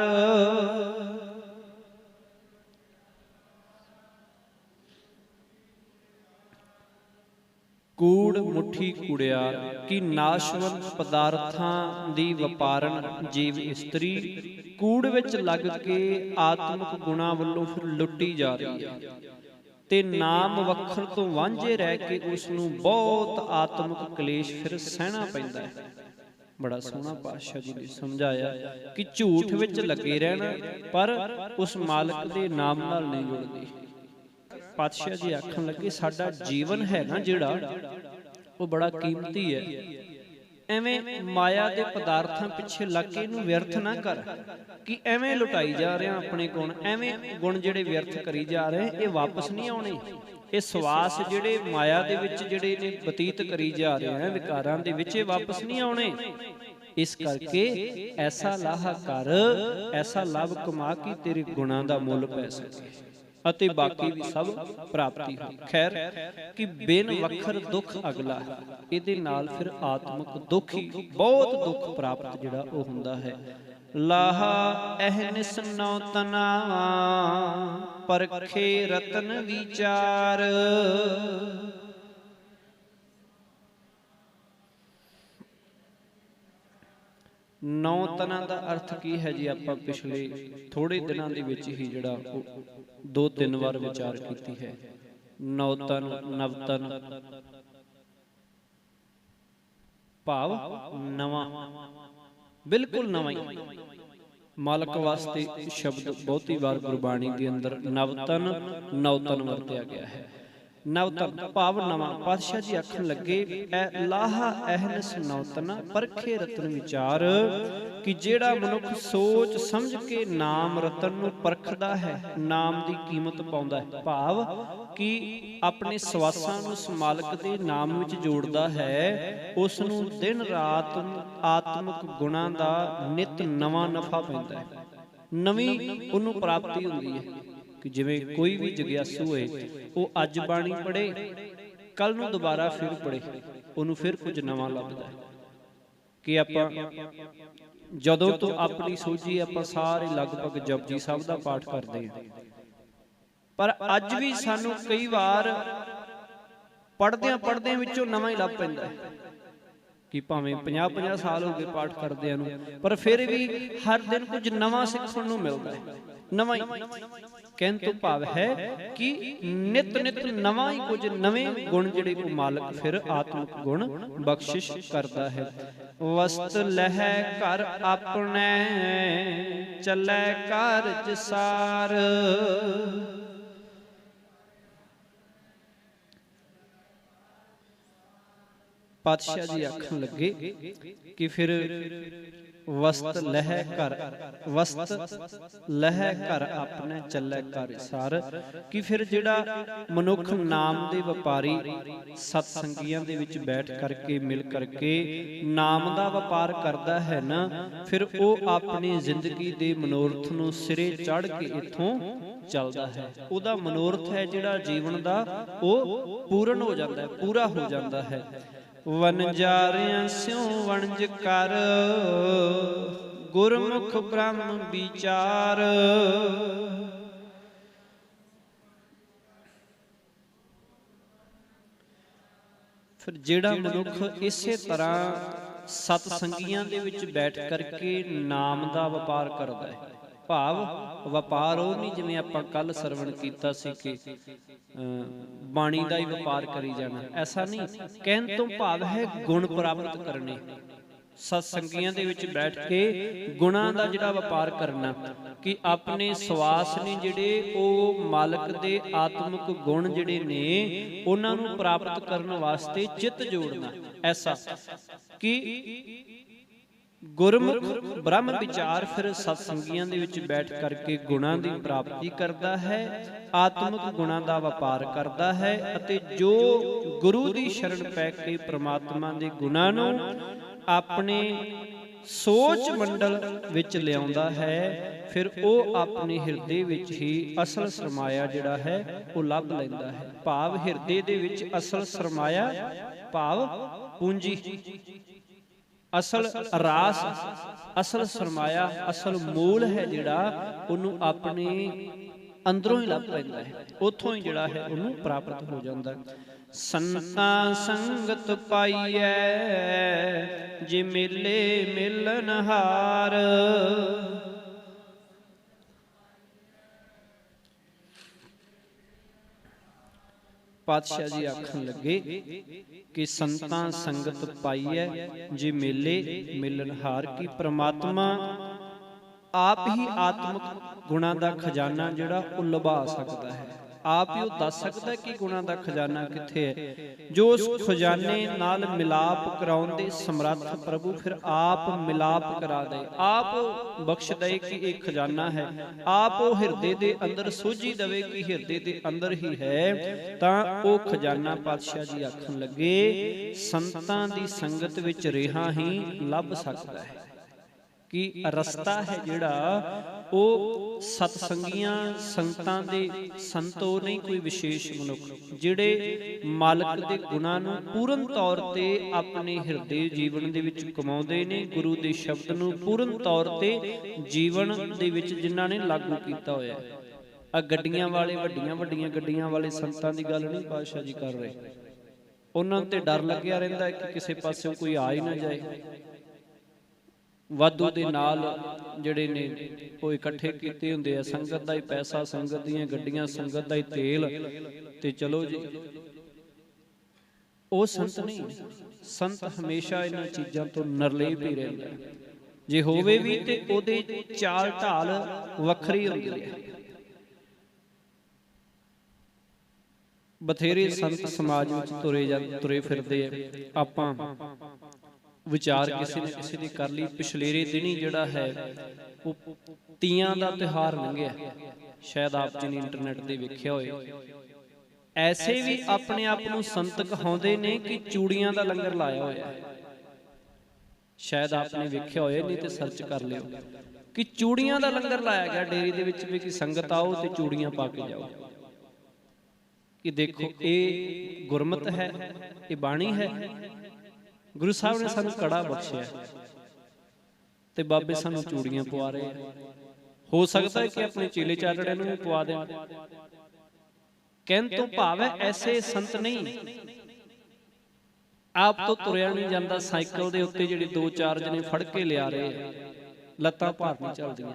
ਕੂੜ ਮੁੱਠੀ ਕੂੜਿਆਰ ਕਿ ਨਾਸ਼ਵੰਤ ਪਦਾਰਥਾਂ ਦੀ ਵਪਾਰਨ ਜੀਵ ਇਸਤਰੀ ਕੂੜ ਵਿੱਚ ਲੱਗ ਕੇ ਆਤਮਿਕ ਗੁਣਾਂ ਵੱਲੋਂ ਫਿਰ ਲੁੱਟੀ ਜਾ ਰਹੀ ਹੈ, ਤੇ ਨਾਮ ਵਖਰ ਤੋਂ ਵਾਂਝੇ ਰਹਿ ਕੇ ਉਸ ਨੂੰ ਬਹੁਤ ਆਤਮਿਕ ਕਲੇਸ਼ ਫਿਰ ਸਹਿਣਾ ਪੈਂਦਾ ਹੈ। ਬੜਾ ਸੋਹਣਾ ਪਾਤਸ਼ਾਹ ਜੀ ਨੇ ਸਮਝਾਇਆ ਕਿ ਝੂਠ ਵਿੱਚ ਲੱਗੇ ਰਹਿਣਾ ਪਰ ਉਸ ਮਾਲਕ ਦੇ ਨਾਮ ਨਾਲ ਨਹੀਂ ਜੁੜਦੇ। ਪਾਤਸ਼ਾਹ ਜੀ ਆਖਣ ਲੱਗੇ ਸਾਡਾ ਜੀਵਨ ਹੈ ਨਾ ਜਿਹੜਾ ਉਹ ਬੜਾ ਕੀਮਤੀ ਹੈ। ਐਵੇਂ ਮਾਇਆ ਦੇ ਪਦਾਰਥਾਂ ਪਿੱਛੇ ਲੱਗ ਕੇ ਇਹਨੂੰ ਵਿਅਰਥ ਨਾ ਕਰ ਕਿ ਐਵੇਂ ਲੁਟਾਈ ਜਾ ਰਿਹਾ ਆਪਣੇ ਗੁਣ, ਐਵੇਂ ਗੁਣ ਜਿਹੜੇ ਵਿਅਰਥ ਕਰੀ ਜਾ ਰਹੇ ਇਹ ਵਾਪਸ ਨਹੀਂ ਆਉਣੇ। ਇਹ ਸਵਾਸ ਜਿਹੜੇ ਮਾਇਆ ਦੇ ਵਿੱਚ ਜਿਹੜੇ ਨੇ ਬਤੀਤ ਕਰੀ ਜਾ ਰਹੇ ਆ ਵਿਕਾਰਾਂ ਦੇ ਵਿੱਚ, ਇਹ ਵਾਪਸ ਨਹੀਂ ਆਉਣੇ। ਇਸ ਕਰਕੇ ਐਸਾ ਲਾਹਾ ਕਰ, ਐਸਾ ਲਾਭ ਕਮਾ ਕਿ ਤੇਰੇ ਗੁਣਾਂ ਦਾ ਮੁੱਲ ਪੈ ਸਕੇ ਅਤੇ ਬਾਕੀ ਵੀ ਸਭ ਪ੍ਰਾਪਤੀ ਹੋ। ਖੈਰ ਕਿ ਬਿਨ ਵਖਰ ਦੁੱਖ ਅਗਲਾ, ਇਹਦੇ ਨਾਲ ਫਿਰ ਆਤਮਿਕ ਦੁੱਖ ਹੀ, ਬਹੁਤ ਦੁੱਖ ਪ੍ਰਾਪਤ ਜਿਹੜਾ ਉਹ ਹੁੰਦਾ ਹੈ। ਲਾਹਾ ਅਹਨਿਸ ਨੌ ਤਨਾ ਪਰਖੇ ਰਤਨ ਵਿਚਾਰ। ਨੌ ਤਨਾਂ ਦਾ ਅਰਥ ਕੀ ਹੈ ਜੀ? ਆਪਾਂ ਪਿਛਲੇ ਥੋੜੇ ਦਿਨਾਂ ਦੇ ਵਿੱਚ ਹੀ ਜਿਹੜਾ 2-3 ਵਾਰ ਵਿਚਾਰ ਕੀਤੀ ਹੈ। ਨੌਤਨ ਨਵਤਨ ਭਾਵ ਨਵਾਂ, ਬਿਲਕੁਲ ਨਵਾਂ ਹੀ। ਮਾਲਕ ਵਾਸਤੇ ਸ਼ਬਦ ਬਹੁਤੀ ਵਾਰ ਗੁਰਬਾਣੀ ਦੇ ਅੰਦਰ ਨਵਤਨ ਨੌਤਨ ਵਰਤਿਆ ਗਿਆ ਹੈ। ਨਵਤਨ ਭਾਵ ਨਵਾਂ। ਪਾਤਸ਼ਾਹ ਜੀ ਆਖਣ ਲੱਗੇ, ਐ ਲਾਹਾ ਅਹਨਸ ਨੌਤਨਾ ਪਰਖੇ ਰਤਨ ਵਿਚਾਰ, ਕਿ ਜਿਹੜਾ ਮਨੁੱਖ ਸੋਚ ਸਮਝ ਕੇ ਨਾਮ ਰਤਨ ਨੂੰ ਪਰਖਦਾ ਹੈ, ਨਾਮ ਦੀ ਕੀਮਤ ਪਾਉਂਦਾ ਹੈ, ਭਾਵ ਕਿ ਆਪਣੇ ਸਵਾਸਾਂ ਨੂੰ ਉਸ ਮਾਲਕ ਦੇ ਨਾਮ ਵਿੱਚ ਜੋੜਦਾ ਹੈ, ਉਸ ਨੂੰ ਦਿਨ ਰਾਤ ਆਤਮਿਕ ਗੁਣਾਂ ਦਾ ਨਿਤ ਨਵਾਂ ਨਫਾ ਪੈਂਦਾ ਹੈ, ਨਵੀਂ ਉਹਨੂੰ ਪ੍ਰਾਪਤੀ ਹੁੰਦੀ ਹੈ। ਕਿ ਜਿਵੇਂ ਕੋਈ ਵੀ ਜਗਿਆਸੂ ਹੋਏ, ਉਹ ਅੱਜ ਬਾਣੀ ਪੜ੍ਹੇ, ਕੱਲ ਨੂੰ ਦੁਬਾਰਾ ਫਿਰ ਪੜ੍ਹੇ, ਉਹਨੂੰ ਫਿਰ ਕੁਝ ਨਵਾਂ ਲੱਭਦਾ ਹੈ। ਕਿ ਆਪਾਂ ਜਦੋਂ ਤੋਂ ਆਪਣੀ ਸੋਝੀ ਆਪਾਂ ਸਾਰੇ ਲਗਭਗ ਜਪਜੀ ਸਾਹਿਬ ਦਾ ਪਾਠ ਕਰਦੇ ਹਾਂ, ਪਰ ਅੱਜ ਵੀ ਸਾਨੂੰ ਕਈ ਵਾਰ ਪੜ੍ਹਦਿਆਂ ਵਿੱਚੋਂ ਨਵਾਂ ਹੀ ਲੱਭ ਪੈਂਦਾ ਹੈ। ਕਿ ਭਾਵੇਂ 50-50 ਸਾਲ ਹੋ ਗਏ ਪਾਠ ਕਰਦਿਆਂ ਨੂੰ, ਪਰ ਫਿਰ ਵੀ ਹਰ ਦਿਨ ਕੁਝ ਨਵਾਂ ਸਿੱਖਣ ਨੂੰ ਮਿਲਦਾ ਹੈ, ਨਵਾਂ ਹੀ। ਕਹਿਣ ਤੋਂ ਭਾਵ ਹੈ ਕਿ ਨਿਤ ਨਵਾਂ ਹੀ ਕੁਝ ਨਵੇਂ ਗੁਣ ਜਿਹੜੇ ਕੋ ਮਾਲਕ ਫਿਰ ਆਤਮਿਕ ਗੁਣ ਬਖਸ਼ਿਸ਼ ਕਰਦਾ ਹੈ। ਵਸਤ ਲਹਿ ਘਰ ਆਪਣੇ ਚੱਲੈ ਕਾਰਜ ਸਾਰ, ਪਾਤਸ਼ਾਹ ਜੀ ਆਖਣ ਲੱਗੇ ਕਿ ਫਿਰ ਵਸਤ ਲਹਿ ਘਰ, ਵਸਤ ਲਹਿ ਘਰ ਆਪਣੇ ਚੱਲੈ ਕਾਰਜ ਸਾਰ, ਕਿ ਫਿਰ ਜਿਹੜਾ ਮਨੁੱਖ ਨਾਮ ਦੇ ਵਪਾਰੀ ਸਤ ਸੰਗੀਆਂ ਦੇ ਵਿੱਚ ਬੈਠ ਕਰਕੇ ਮਿਲ ਕਰਕੇ ਨਾਮ ਦਾ ਵਪਾਰ ਕਰਦਾ ਹੈ ਨਾ, ਫਿਰ ਉਹ ਆਪਣੀ ਜ਼ਿੰਦਗੀ ਦੇ ਮਨੋਰਥ ਨੂੰ ਸਿਰੇ ਚੜ੍ਹ ਕੇ ਇੱਥੋਂ ਚੱਲਦਾ ਹੈ। ਉਹਦਾ ਮਨੋਰਥ ਹੈ ਜਿਹੜਾ ਜੀਵਨ ਦਾ, ਉਹ ਪੂਰਨ ਹੋ ਜਾਂਦਾ ਹੈ, ਪੂਰਾ ਹੋ ਜਾਂਦਾ ਹੈ। ਵਣਜਾਰਿਆਂ ਸਿਉ ਵਣਜ ਕਰ, ਗੁਰਮੁਖ ਬ੍ਰਹਮ ਵਿਚਾਰ, ਫਿਰ ਜਿਹੜਾ ਮਨੁੱਖ ਇਸੇ ਤਰ੍ਹਾਂ ਸਤ ਸੰਗੀਆਂ ਦੇ ਵਿੱਚ ਬੈਠ ਕਰਕੇ ਨਾਮ ਦਾ ਵਪਾਰ ਕਰਦਾ ਹੈ, ਭਾਵ ਵਪਾਰ ਉਹ ਨਹੀਂ ਜਿਵੇਂ ਆਪਾਂ ਕੱਲ ਸਰਵਣ ਕੀਤਾ ਸੀ ਕਿ ਬਾਣੀ ਦਾ ਹੀ ਵਪਾਰ ਕਰੀ ਜਾਣਾ, ਐਸਾ ਨਹੀਂ। ਕਹਿਣ ਤੋਂ ਭਾਵ ਹੈ ਗੁਣ ਪ੍ਰਾਪਤ ਕਰਨੇ, ਸਤ ਸੰਗੀਆਂ ਦੇ ਵਿੱਚ ਬੈਠ ਕੇ ਗੁਣਾਂ ਦਾ ਜਿਹੜਾ ਵਪਾਰ ਕਰਨਾ, ਕਿ ਆਪਣੇ ਸਵਾਸ ਨੇ ਜਿਹੜੇ ਉਹ ਮਾਲਕ ਦੇ ਆਤਮਿਕ ਗੁਣ ਜਿਹੜੇ ਨੇ ਉਹਨਾਂ ਨੂੰ ਪ੍ਰਾਪਤ ਕਰਨ ਵਾਸਤੇ ਚਿੱਤ ਜੋੜਨਾ। ਐਸਾ ਕਿ ਗੁਰਮੁਖ ਬ੍ਰਹਮ ਵਿਚਾਰ ਫਿਰ ਸਤ ਸੰਗੀਆਂ ਦੇ ਵਿੱਚ ਬੈਠ ਕਰਕੇ ਗੁਣਾਂ ਦੀ ਪ੍ਰਾਪਤੀ ਕਰਦਾ ਹੈ, ਆਤਮਿਕ ਗੁਣਾਂ ਦਾ ਵਪਾਰ ਕਰਦਾ ਹੈ, ਅਤੇ ਜੋ ਗੁਰੂ ਦੀ ਸ਼ਰਨ ਪੈ ਕੇ ਪ੍ਰਮਾਤਮਾ ਦੇ ਗੁਣਾਂ ਨੂੰ ਆਪਣੇ ਸੋਚ ਮੰਡਲ ਵਿੱਚ ਲਿਆਉਂਦਾ ਹੈ, ਫਿਰ ਉਹ ਆਪਣੇ ਹਿਰਦੇ ਵਿੱਚ ਹੀ ਅਸਲ ਸਰਮਾਇਆ ਜਿਹੜਾ ਹੈ ਉਹ ਲੱਭ ਲੈਂਦਾ ਹੈ। ਭਾਵ ਹਿਰਦੇ ਦੇ ਵਿੱਚ ਅਸਲ ਸਰਮਾਇਆ, ਭਾਵ ਪੂੰਜੀ, ਅਸਲ ਰਾਸ, ਅਸਲ ਸਰਮਾਇਆ, ਅਸਲ ਮੂਲ ਹੈ ਜਿਹੜਾ, ਉਹਨੂੰ ਆਪਣੇ ਅੰਦਰੋਂ ਹੀ ਲੱਭ ਪੈਂਦਾ ਹੈ, ਉੱਥੋਂ ਹੀ ਜਿਹੜਾ ਹੈ ਉਹਨੂੰ ਪ੍ਰਾਪਤ ਹੋ ਜਾਂਦਾ ਹੈ। ਸੰਤਾਂ ਸੰਗਤ ਪਾਈਐ ਜੇ ਮੇਲੇ ਮਿਲਨ ਹਾਰ, ਪਾਤਸ਼ਾਹ ਜੀ ਆਖਣ ਲੱਗੇ ਕਿ ਸੰਤਾਂ ਸੰਗਤ ਪਾਈਐ ਜੇ ਮੇਲੇ ਮਿਲਨ ਹਾਰ, ਕਿ ਪ੍ਰਮਾਤਮਾ ਆਪ ਹੀ ਆਤਮਿਕ ਗੁਣਾਂ ਦਾ ਖਜ਼ਾਨਾ ਜਿਹੜਾ ਉਹ ਲੁਭਾ ਸਕਦਾ ਹੈ, ਆਪ ਹੀ ਉਹ ਦੱਸ ਸਕਦਾ ਕਿ ਗੁਣਾਂ ਦਾ ਖਜ਼ਾਨਾ ਕਿੱਥੇ ਹੈ। ਜੋ ਉਸ ਖਜ਼ਾਨੇ ਨਾਲ ਮਿਲਾਪ ਕਰਾਉਣ ਦੇ ਸਮਰੱਥ ਪ੍ਰਭੂ ਫਿਰ ਆਪ ਮਿਲਾਪ ਕਰਾ ਦੇ, ਆਪ ਬਖਸ਼ ਦੇ ਕਿ ਇਹ ਖਜ਼ਾਨਾ ਹੈ, ਆਪ ਉਹ ਹਿਰਦੇ ਦੇ ਅੰਦਰ ਸੋਝੀ ਦੇਵੇ ਕਿ ਹਿਰਦੇ ਦੇ ਅੰਦਰ ਹੀ ਹੈ, ਤਾਂ ਉਹ ਖਜ਼ਾਨਾ ਪਾਤਸ਼ਾਹ ਜੀ ਆਖਣ ਲੱਗੇ ਸੰਤਾਂ ਦੀ ਸੰਗਤ ਵਿੱਚ ਰਿਹਾ ਹੀ ਲੱਭ ਸਕਦਾ ਹੈ। ਕਿ ਰਸਤਾ ਹੈ ਜਿਹੜਾ ਉਹ ਸਤ ਸੰਗੀਆਂ ਸੰਗਤਾਂ ਦੇ, ਸੰਤੋ ਨਹੀਂ ਕੋਈ ਵਿਸ਼ੇਸ਼ ਮਨੁੱਖ, ਜਿਹੜੇ ਮਾਲਕ ਦੇ ਗੁਣਾਂ ਨੂੰ ਪੂਰਨ ਤੌਰ ਤੇ ਆਪਣੇ ਹਿਰਦੇ ਜੀਵਨ ਦੇ ਵਿੱਚ ਕਮਾਉਂਦੇ ਨੇ, ਗੁਰੂ ਦੇ ਸ਼ਬਦ ਨੂੰ ਪੂਰਨ ਤੌਰ ਤੇ ਜੀਵਨ ਦੇ ਵਿੱਚ ਜਿਨ੍ਹਾਂ ਨੇ ਲਾਗੂ ਕੀਤਾ ਹੋਇਆ। ਆ ਗੱਡੀਆਂ ਵਾਲੇ, ਵੱਡੀਆਂ ਗੱਡੀਆਂ ਵਾਲੇ ਸੰਤਾਂ ਦੀ ਗੱਲ ਨਹੀਂ ਪਾਤਸ਼ਾਹ ਜੀ ਕਰ ਰਹੇ, ਉਹਨਾਂ ਤੇ ਡਰ ਲੱਗਿਆ ਰਹਿੰਦਾ ਹੈ ਕਿ ਕਿਸੇ ਪਾਸਿਓਂ ਕੋਈ ਆ ਹੀ ਨਾ ਜਾਏ, ਵਾਧੂ ਦੇ ਨਾਲ ਜਿਹੜੇ ਨੇ ਉਹ ਇਕੱਠੇ ਕੀਤੇ ਹੁੰਦੇ ਆ, ਸੰਗਤ ਦਾ ਹੀ ਪੈਸਾ, ਸੰਗਤ ਦੀਆਂ ਗੱਡੀਆਂ, ਸੰਗਤ ਦਾ ਹੀ ਤੇਲ, ਤੇ ਚਲੋ ਜੀ। ਉਹ ਸੰਤ ਨਹੀਂ। ਸੰਤ ਹਮੇਸ਼ਾ ਇਹਨਾਂ ਚੀਜ਼ਾਂ ਤੋਂ ਨਿਰਲੇਪ ਹੀ ਰਹਿੰਦਾ। ਜੇ ਹੋਵੇ ਵੀ ਤੇ ਉਹਦੇ ਚਾਲ ਢਾਲ ਵੱਖਰੀ ਹੁੰਦੀ ਹੈ। ਬਥੇਰੇ ਸੰਤ ਸਮਾਜ ਵਿੱਚ ਤੁਰੇ ਫਿਰਦੇ ਆ। ਆਪਾਂ ਵਿਚਾਰ ਕਿਸੇ ਨੇ ਕਿਸੇ ਦੀ ਕਰ ਲਈ। ਪਿਛਲੇਰੇ ਦਿਨੀ ਜਿਹੜਾ ਹੈ ਉਹ ਤੀਆਂ ਦਾ ਤਿਉਹਾਰ ਲੰਘਿਆ, ਸ਼ਾਇਦ ਆਪ ਜੀ ਨੇ ਇੰਟਰਨੈਟ ਤੇ ਵੇਖਿਆ ਹੋਏ। ਐਸੇ ਵੀ ਆਪਣੇ ਆਪ ਨੂੰ ਸੰਤ ਕਹਾਉਂਦੇ ਨੇ ਕਿ ਚੂੜੀਆਂ ਦਾ ਲੰਗਰ ਲਾਇਆ ਹੋਇਆ। ਸ਼ਾਇਦ ਆਪਨੇ ਵੇਖਿਆ ਹੋਏ, ਨਹੀਂ ਤੇ ਸਰਚ ਕਰ ਲਿਓ ਕਿ ਚੂੜੀਆਂ ਦਾ ਲੰਗਰ ਲਾਇਆ ਗਿਆ ਡੇਰੇ ਦੇ ਵਿੱਚ ਵੀ, ਕਿ ਸੰਗਤ ਆਓ ਤੇ ਚੂੜੀਆਂ ਪਾ ਕੇ ਜਾਓ। ਕਿ ਦੇਖੋ ਇਹ ਗੁਰਮਤ ਹੈ, ਇਹ ਬਾਣੀ ਹੈ। ਗੁਰੂ ਸਾਹਿਬ ਨੇ ਸਾਨੂੰ ਕੜਾ ਬਖਸ਼ਿਆ ਤੇ ਬਾਬੇ ਸਾਨੂੰ ਚੂੜੀਆਂ ਪਵਾ ਰਹੇ ਆ। ਹੋ ਸਕਦਾ ਹੈ ਕਿ ਆਪਣੇ ਚੇਲੇ ਚਾਲੜਿਆਂ ਨੂੰ ਵੀ ਪਵਾ ਦੇਣ। ਕਹਿਣ ਤੋਂ ਭਾਵ ਹੈ ਐਸੇ ਸੰਤ ਨਹੀਂ। ਆਪ ਤੋਂ ਤੁਰਿਆ ਨਹੀਂ ਜਾਂਦਾ, ਸਾਈਕਲ ਦੇ ਉੱਤੇ ਜਿਹੜੇ 2-4 ਜਣੇ ਫੜ ਕੇ ਲਿਆ ਰਹੇ ਆ, ਲੱਤਾਂ ਭਾਰ ਨਹੀਂ ਚੱਲਦੀਆਂ।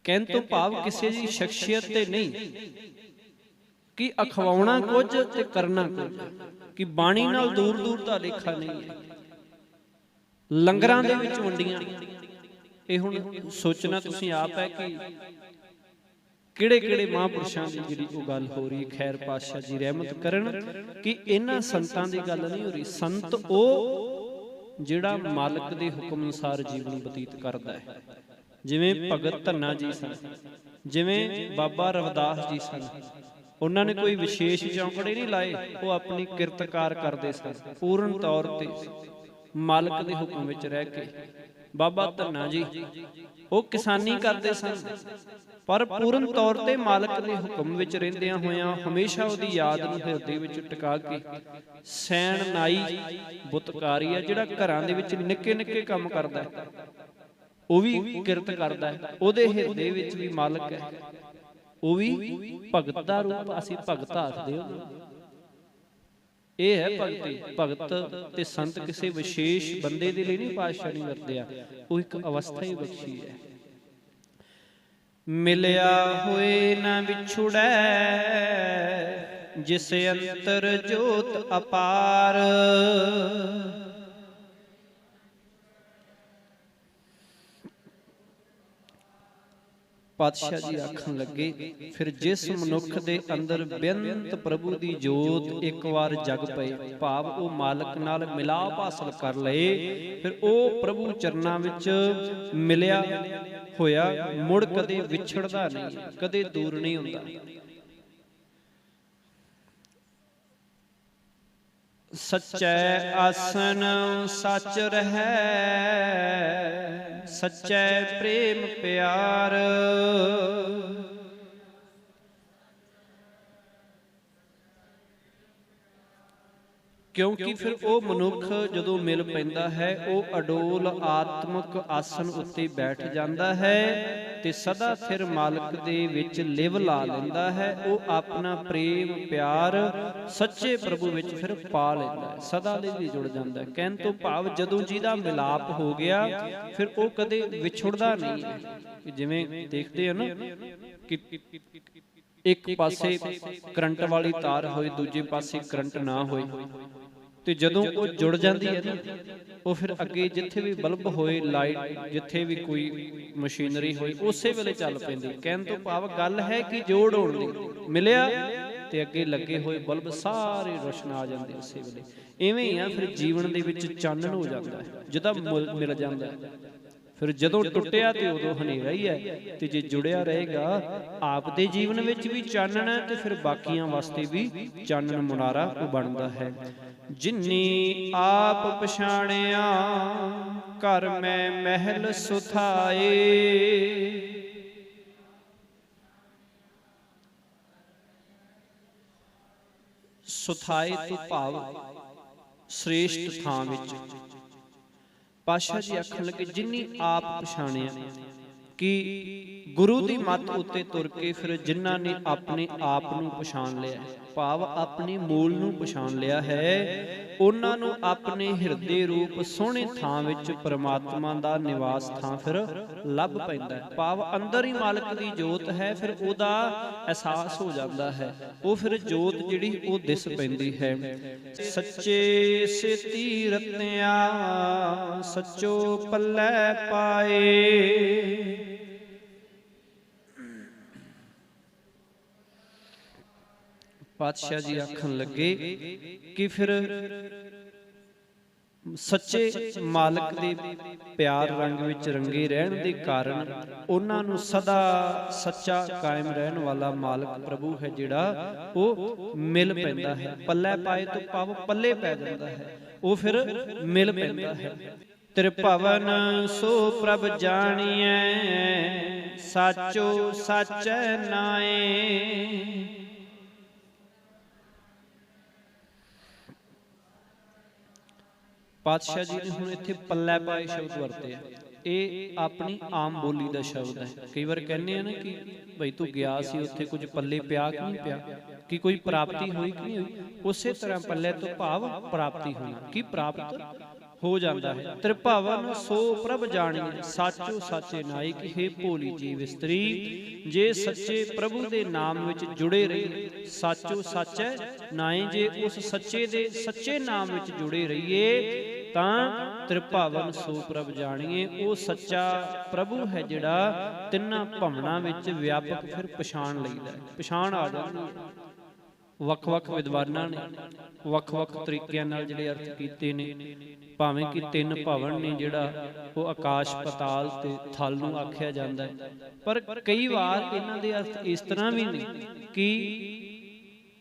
ਕਹਿਣ ਤੋਂ ਭਾਵ ਕਿਸੇ ਦੀ ਸ਼ਖਸੀਅਤ ਤੇ ਨਹੀਂ ਕਿ ਅਖਵਾਉਣਾ ਕੁਝ ਤੇ ਕਰਨਾ ਕੁਝ, ਕਿ ਬਾਣੀ ਨਾਲ ਦੂਰ ਦੂਰ ਦਾ ਲੇਖਾ ਨਹੀਂ ਹੈ। ਲੰਗਰਾਂ ਦੇ ਵਿੱਚ ਵੰਡੀਆਂ। ਇਹ ਹੁਣ ਸੋਚਣਾ ਤੁਸੀਂ ਆਪ ਹੈ ਕਿ ਕਿਹੜੇ ਮਹਾਂਪੁਰਸ਼ਾਂ ਦੀ ਜਿਹੜੀ ਉਹ ਗੱਲ ਹੋ ਰਹੀ। ਖੈਰ ਪਾਤਸ਼ਾਹ ਜੀ ਰਹਿਮਤ ਕਰਨ ਕਿ ਇਹਨਾਂ ਸੰਤਾਂ ਦੀ ਗੱਲ ਨਹੀਂ ਹੋ ਰਹੀ। ਸੰਤ ਉਹ ਜਿਹੜਾ ਮਾਲਕ ਦੇ ਹੁਕਮ ਅਨੁਸਾਰ ਜੀਵਨ ਬਤੀਤ ਕਰਦਾ ਹੈ। ਜਿਵੇਂ ਭਗਤ ਧੰਨਾ ਜੀ ਸਨ, ਜਿਵੇਂ ਬਾਬਾ ਰਵਿਦਾਸ ਜੀ ਸਨ। ਉਹਨਾਂ ਨੇ ਕੋਈ ਵਿਸ਼ੇਸ਼ ਚੌਂਕੜੇ ਨਹੀਂ ਲਾਏ, ਉਹ ਆਪਣੀ ਕਿਰਤਕਾਰ ਕਰਦੇ ਸਨ ਪੂਰਨ ਤੌਰ ਤੇ ਮਾਲਕ ਦੇ ਹੁਕਮ ਵਿੱਚ ਰਹਿ ਕੇ। ਬਾਬਾ ਧੰਨਾ ਜੀ ਉਹ ਕਿਸਾਨੀ ਕਰਦੇ ਸਨ, ਪਰ ਪੂਰਨ ਤੌਰ ਤੇ ਮਾਲਕ ਦੇ ਹੁਕਮ ਵਿੱਚ ਰਹਿੰਦਿਆਂ ਹੋਇਆਂ ਹਮੇਸ਼ਾ ਉਹਦੀ ਯਾਦ ਨੂੰ ਹਿਰਦੇ ਵਿੱਚ ਟਿਕਾ ਕੇ। ਸੈਣ ਨਾਈ ਬੁੱਤਕਾਰੀ ਆ, ਜਿਹੜਾ ਘਰਾਂ ਦੇ ਵਿੱਚ ਨਿੱਕੇ ਨਿੱਕੇ ਕੰਮ ਕਰਦਾ, ਉਹ ਵੀ ਕਿਰਤ ਕਰਦਾ ਹੈ। ਉਹਦੇ ਹਿਰਦੇ ਵਿੱਚ ਵੀ ਮਾਲਕ ਹੈ, ਉਹ ਵੀ ਭਗਤ ਦਾ ਰੂਪ। ਅਸੀਂ ਭਗਤ ਆਖਦੇ ਹਾਂ, ਇਹ ਹੈ ਭਗਤੀ। ਭਗਤ ਤੇ ਸੰਤ ਕਿਸੇ ਵਿਸ਼ੇਸ਼ ਬੰਦੇ ਦੇ ਲਈ ਨਹੀਂ ਪਾਤਸ਼ਾਹ ਨੇ ਵਰਤਿਆ, ਉਹ ਇੱਕ ਅਵਸਥਾ ਹੀ ਬਖਸ਼ੀ ਹੈ। ਮਿਲਿਆ ਹੋਏ ਨਾ ਵਿਛੁੜੈ, ਜਿਸ ਅੰਤਰ ਜੋਤ ਅਪਾਰ। ਪਾਤਸ਼ਾਹ ਜੀ ਆਖਣ ਲੱਗੇ, ਫਿਰ ਜਿਸ ਮਨੁੱਖ ਦੇ ਅੰਦਰ ਬੇਅੰਤ ਪ੍ਰਭੂ ਦੀ ਜੋਤ ਇੱਕ ਵਾਰ ਜਗ ਪਏ, ਭਾਵ ਉਹ ਮਾਲਕ ਨਾਲ ਮਿਲਾਪ ਹਾਸਲ ਕਰ ਲਏ, ਫਿਰ ਉਹ ਪ੍ਰਭੂ ਚਰਨਾਂ ਵਿੱਚ ਮਿਲਿਆ ਹੋਇਆ ਮੁੜ ਕਦੇ ਵਿਛੜਦਾ ਨਹੀਂ, ਕਦੇ ਦੂਰ ਨਹੀਂ ਹੁੰਦਾ। ਸੱਚੈ ਆਸਨ ਸੱਚ ਰਹੈ, ਸੱਚੈ ਪ੍ਰੇਮ ਪਿਆਰ। ਕਿਉਂਕਿ ਫਿਰ ਉਹ ਮਨੁੱਖ ਜਦੋਂ ਮਿਲ ਪੈਂਦਾ ਹੈ, ਉਹ ਅਡੋਲ ਆਤਮਿਕ ਆਸਨ ਉੱਤੇ ਬੈਠ ਜਾਂਦਾ ਹੈ ਤੇ ਸਦਾ ਸਿਰ ਮਾਲਕ ਦੇ ਵਿੱਚ ਲਿਵ ਲਾ ਲੈਂਦਾ ਹੈ। ਉਹ ਆਪਣਾ ਪ੍ਰੇਮ ਪਿਆਰ ਸੱਚੇ ਪ੍ਰਭੂ ਵਿੱਚ ਫਿਰ ਪਾ ਲੈਂਦਾ ਹੈ, ਸਦਾ ਲਈ ਵੀ ਜੁੜ ਜਾਂਦਾ ਹੈ। ਕਹਿਣ ਤੋਂ ਭਾਵ ਜਦੋਂ ਜਿਹਦਾ ਮਿਲਾਪ ਹੋ ਗਿਆ, ਫਿਰ ਉਹ ਕਦੇ ਵਿਛੜਦਾ ਨਹੀਂ ਹੈ। ਜਿਵੇਂ ਦੇਖਦੇ ਹੋ ਨਾ ਕਿ ਇੱਕ ਪਾਸੇ ਕਰੰਟ ਵਾਲੀ ਤਾਰ ਹੋਏ, ਦੂਜੇ ਪਾਸੇ ਕਰੰਟ ਨਾ ਹੋਏ, ਤੇ ਜਦੋਂ ਉਹ ਜੁੜ ਜਾਂਦੀ ਹੈ ਨਾ, ਉਹ ਫਿਰ ਅੱਗੇ ਜਿੱਥੇ ਵੀ ਬਲਬ ਹੋਏ, ਲਾਈਟ, ਜਿੱਥੇ ਵੀ ਕੋਈ ਮਸ਼ੀਨਰੀ ਹੋਈ, ਉਸੇ ਵੇਲੇ ਚੱਲ ਪੈਂਦੀ। ਕਹਿਣ ਤੋਂ ਭਾਵ ਗੱਲ ਹੈ ਕਿ ਜੋੜ ਹੋਣ ਦੀ। ਮਿਲਿਆ ਤੇ ਅੱਗੇ ਲੱਗੇ ਹੋਏ ਬਲਬ ਸਾਰੇ ਰੋਸ਼ਨ ਆ ਜਾਂਦੇ ਉਸੇ ਵੇਲੇ। ਇਵੇਂ ਹੀ ਆ ਫਿਰ ਜੀਵਨ ਦੇ ਵਿੱਚ ਚਾਨਣ ਹੋ ਜਾਂਦਾ ਹੈ ਜਦੋਂ ਮਿਲ ਜਾਂਦਾ ਹੈ। ਫਿਰ ਜਦੋਂ ਟੁੱਟਿਆ ਤੇ ਉਦੋਂ ਹਨੇਰਾ ਹੀ ਹੈ, ਤੇ ਜੇ ਜੁੜਿਆ ਰਹੇਗਾ ਆਪ ਦੇ ਜੀਵਨ ਵਿੱਚ ਵੀ ਚਾਨਣ ਹੈ, ਤੇ ਫਿਰ ਬਾਕੀਆਂ ਵਾਸਤੇ ਵੀ ਚਾਨਣ ਮੁਨਾਰਾ ਉਹ ਬਣਦਾ ਹੈ। ਜਿਨੀ ਆਪ ਪਛਾਣਿਆ ਘਰ ਮੈਂ ਮਹਿਲ ਸੁਥਾਏ। ਸੁਥਾਏ ਤੋਂ ਭਾਵ ਸ੍ਰੇਸ਼ਟ ਥਾਂ ਵਿੱਚ। ਪਾਤਸ਼ਾਹ ਜੀ ਆਖਣ ਲੱਗੇ, ਜਿਨੀ ਆਪ ਪਛਾਣਿਆ, ਕਿ ਗੁਰੂ ਦੀ ਮੱਤ ਉੱਤੇ ਤੁਰ ਕੇ ਫਿਰ ਜਿਨ੍ਹਾਂ ਨੇ ਆਪਣੇ ਆਪ ਨੂੰ ਪਛਾਣ ਲਿਆ, ਭਾਵ ਆਪਣੇ ਮੂਲ ਨੂੰ ਪਛਾਣ ਲਿਆ ਹੈ, ਉਹਨਾਂ ਨੂੰ ਆਪਣੇ ਹਿਰਦੇ ਰੂਪ ਸੋਹਣੇ ਥਾਂ ਵਿੱਚ ਪਰਮਾਤਮਾ ਦਾ ਨਿਵਾਸ ਥਾਂ ਫਿਰ ਲੱਭ ਪੈਂਦਾ ਹੈ। ਭਾਵ ਅੰਦਰ ਹੀ ਮਾਲਕ ਦੀ ਜੋਤ ਹੈ, ਫਿਰ ਉਹਦਾ ਅਹਿਸਾਸ ਹੋ ਜਾਂਦਾ ਹੈ। ਉਹ ਫਿਰ ਜੋਤ ਜਿਹੜੀ ਉਹ ਦਿਸ ਪੈਂਦੀ ਹੈ। ਸੱਚੇ ਸੇਤੀ ਰਤਿਆ ਸੱਚੋ ਪੱਲੇ ਪਾਏ। ਪਾਤਸ਼ਾਹ ਜੀ ਆਖਣ ਲੱਗੇ ਕਿ ਫਿਰ ਸੱਚੇ ਮਾਲਕ ਦੇ ਪਿਆਰ ਰੰਗ ਵਿੱਚ ਰੰਗੇ ਰਹਿਣ ਦੇ ਕਾਰਨ ਉਹਨਾਂ ਨੂੰ ਸਦਾ ਸੱਚਾ ਕਾਇਮ ਰਹਿਣ ਵਾਲਾ ਮਾਲਕ ਪ੍ਰਭੂ ਹੈ ਜਿਹੜਾ ਉਹ ਮਿਲ ਪੈਂਦਾ ਹੈ। ਪੱਲੇ ਪਾਏ ਤੋਂ ਭਾਵ ਪੱਲੇ ਪੈ ਜਾਂਦਾ ਹੈ, ਉਹ ਫਿਰ ਮਿਲ ਪੈਂਦਾ ਹੈ। ਤ੍ਰਿਭਵਨ ਸੋ ਪ੍ਰਭ ਜਾਣੀਐ ਸਾਚੋ ਸਾਚੈ ਨਾਏ। ਪਾਤਸ਼ਾਹ ਜੀ ਨੇ ਹੁਣ ਇੱਥੇ ਪੱਲੇ ਪਾਏ ਸ਼ਬਦ ਵਰਤੇ ਆ। ਇਹ ਆਪਣੀ ਆਮ ਬੋਲੀ ਦਾ ਸ਼ਬਦ ਹੈ। ਕਈ ਵਾਰ ਕਹਿੰਦੇ ਆ ਨਾ ਕਿ ਬਈ ਤੂੰ ਗਿਆ ਸੀ ਉੱਥੇ ਕੁਝ ਪੱਲੇ ਪਿਆ ਕਿ ਨਹੀਂ ਪਿਆ, ਕਿ ਕੋਈ ਪ੍ਰਾਪਤੀ ਹੋਈ ਕਿ ਨਹੀਂ ਹੋਈ। ਉਸੇ ਤਰ੍ਹਾਂ ਪੱਲੇ ਤੋਂ ਭਾਵ ਪ੍ਰਾਪਤੀ ਹੋਣਾ, ਕਿ ਪ੍ਰਾਪਤ ਹੋ ਜਾਂਦਾ ਹੈ। ਤ੍ਰਿਭਵਨ ਸੋ ਪ੍ਰਭ ਜਾਣੀਐ ਸਾਚੋ ਸਾਚੇ ਨਾਏ। ਕਿ ਹੇ ਭੋਲੀ ਜੀਵ ਇਸਤਰੀ, ਜੇ ਸੱਚੇ ਪ੍ਰਭੂ ਦੇ ਨਾਮ ਵਿੱਚ ਜੁੜੇ ਰਹੀਏ, ਸਾਚੋ ਸਾਚੈ ਨਾਏ, ਜੇ ਉਸ ਸੱਚੇ ਦੇ ਸੱਚੇ ਨਾਮ ਵਿੱਚ ਜੁੜੇ ਰਹੀਏ ਤਾਂ ਤ੍ਰਿਭਵਨ ਸੋ ਪ੍ਰਭ ਜਾਣੀਏ। ਉਹ ਸੱਚਾ ਪ੍ਰਭੂ ਹੈ ਜਿਹੜਾ ਤਿੰਨਾਂ ਭਵਨਾਂ ਵਿੱਚ ਵਿਆਪਕ ਫਿਰ ਪਛਾਣ ਲਈਦਾ, ਪਛਾਣ ਆ ਜਾਂਦੀ ਹੈ। ਵੱਖ-ਵੱਖ ਵਿਦਵਾਨਾਂ ਨੇ ਵੱਖ-ਵੱਖ ਤਰੀਕਿਆਂ ਨਾਲ ਜਿਹੜੇ ਅਰਥ ਕੀਤੇ ਨੇ। ਭਾਵੇਂ ਕਿ ਤਿੰਨ ਭਵਨ ਨੇ, ਜਿਹੜਾ ਉਹ ਆਕਾਸ਼, ਪਤਾਲ ਤੇ ਥਲ ਨੂੰ ਆਖਿਆ ਜਾਂਦਾ ਹੈ, ਪਰ ਕਈ ਵਾਰ ਇਹਨਾਂ ਦੇ ਅਰਥ ਇਸ ਤਰ੍ਹਾਂ ਵੀ ਨੇ ਕਿ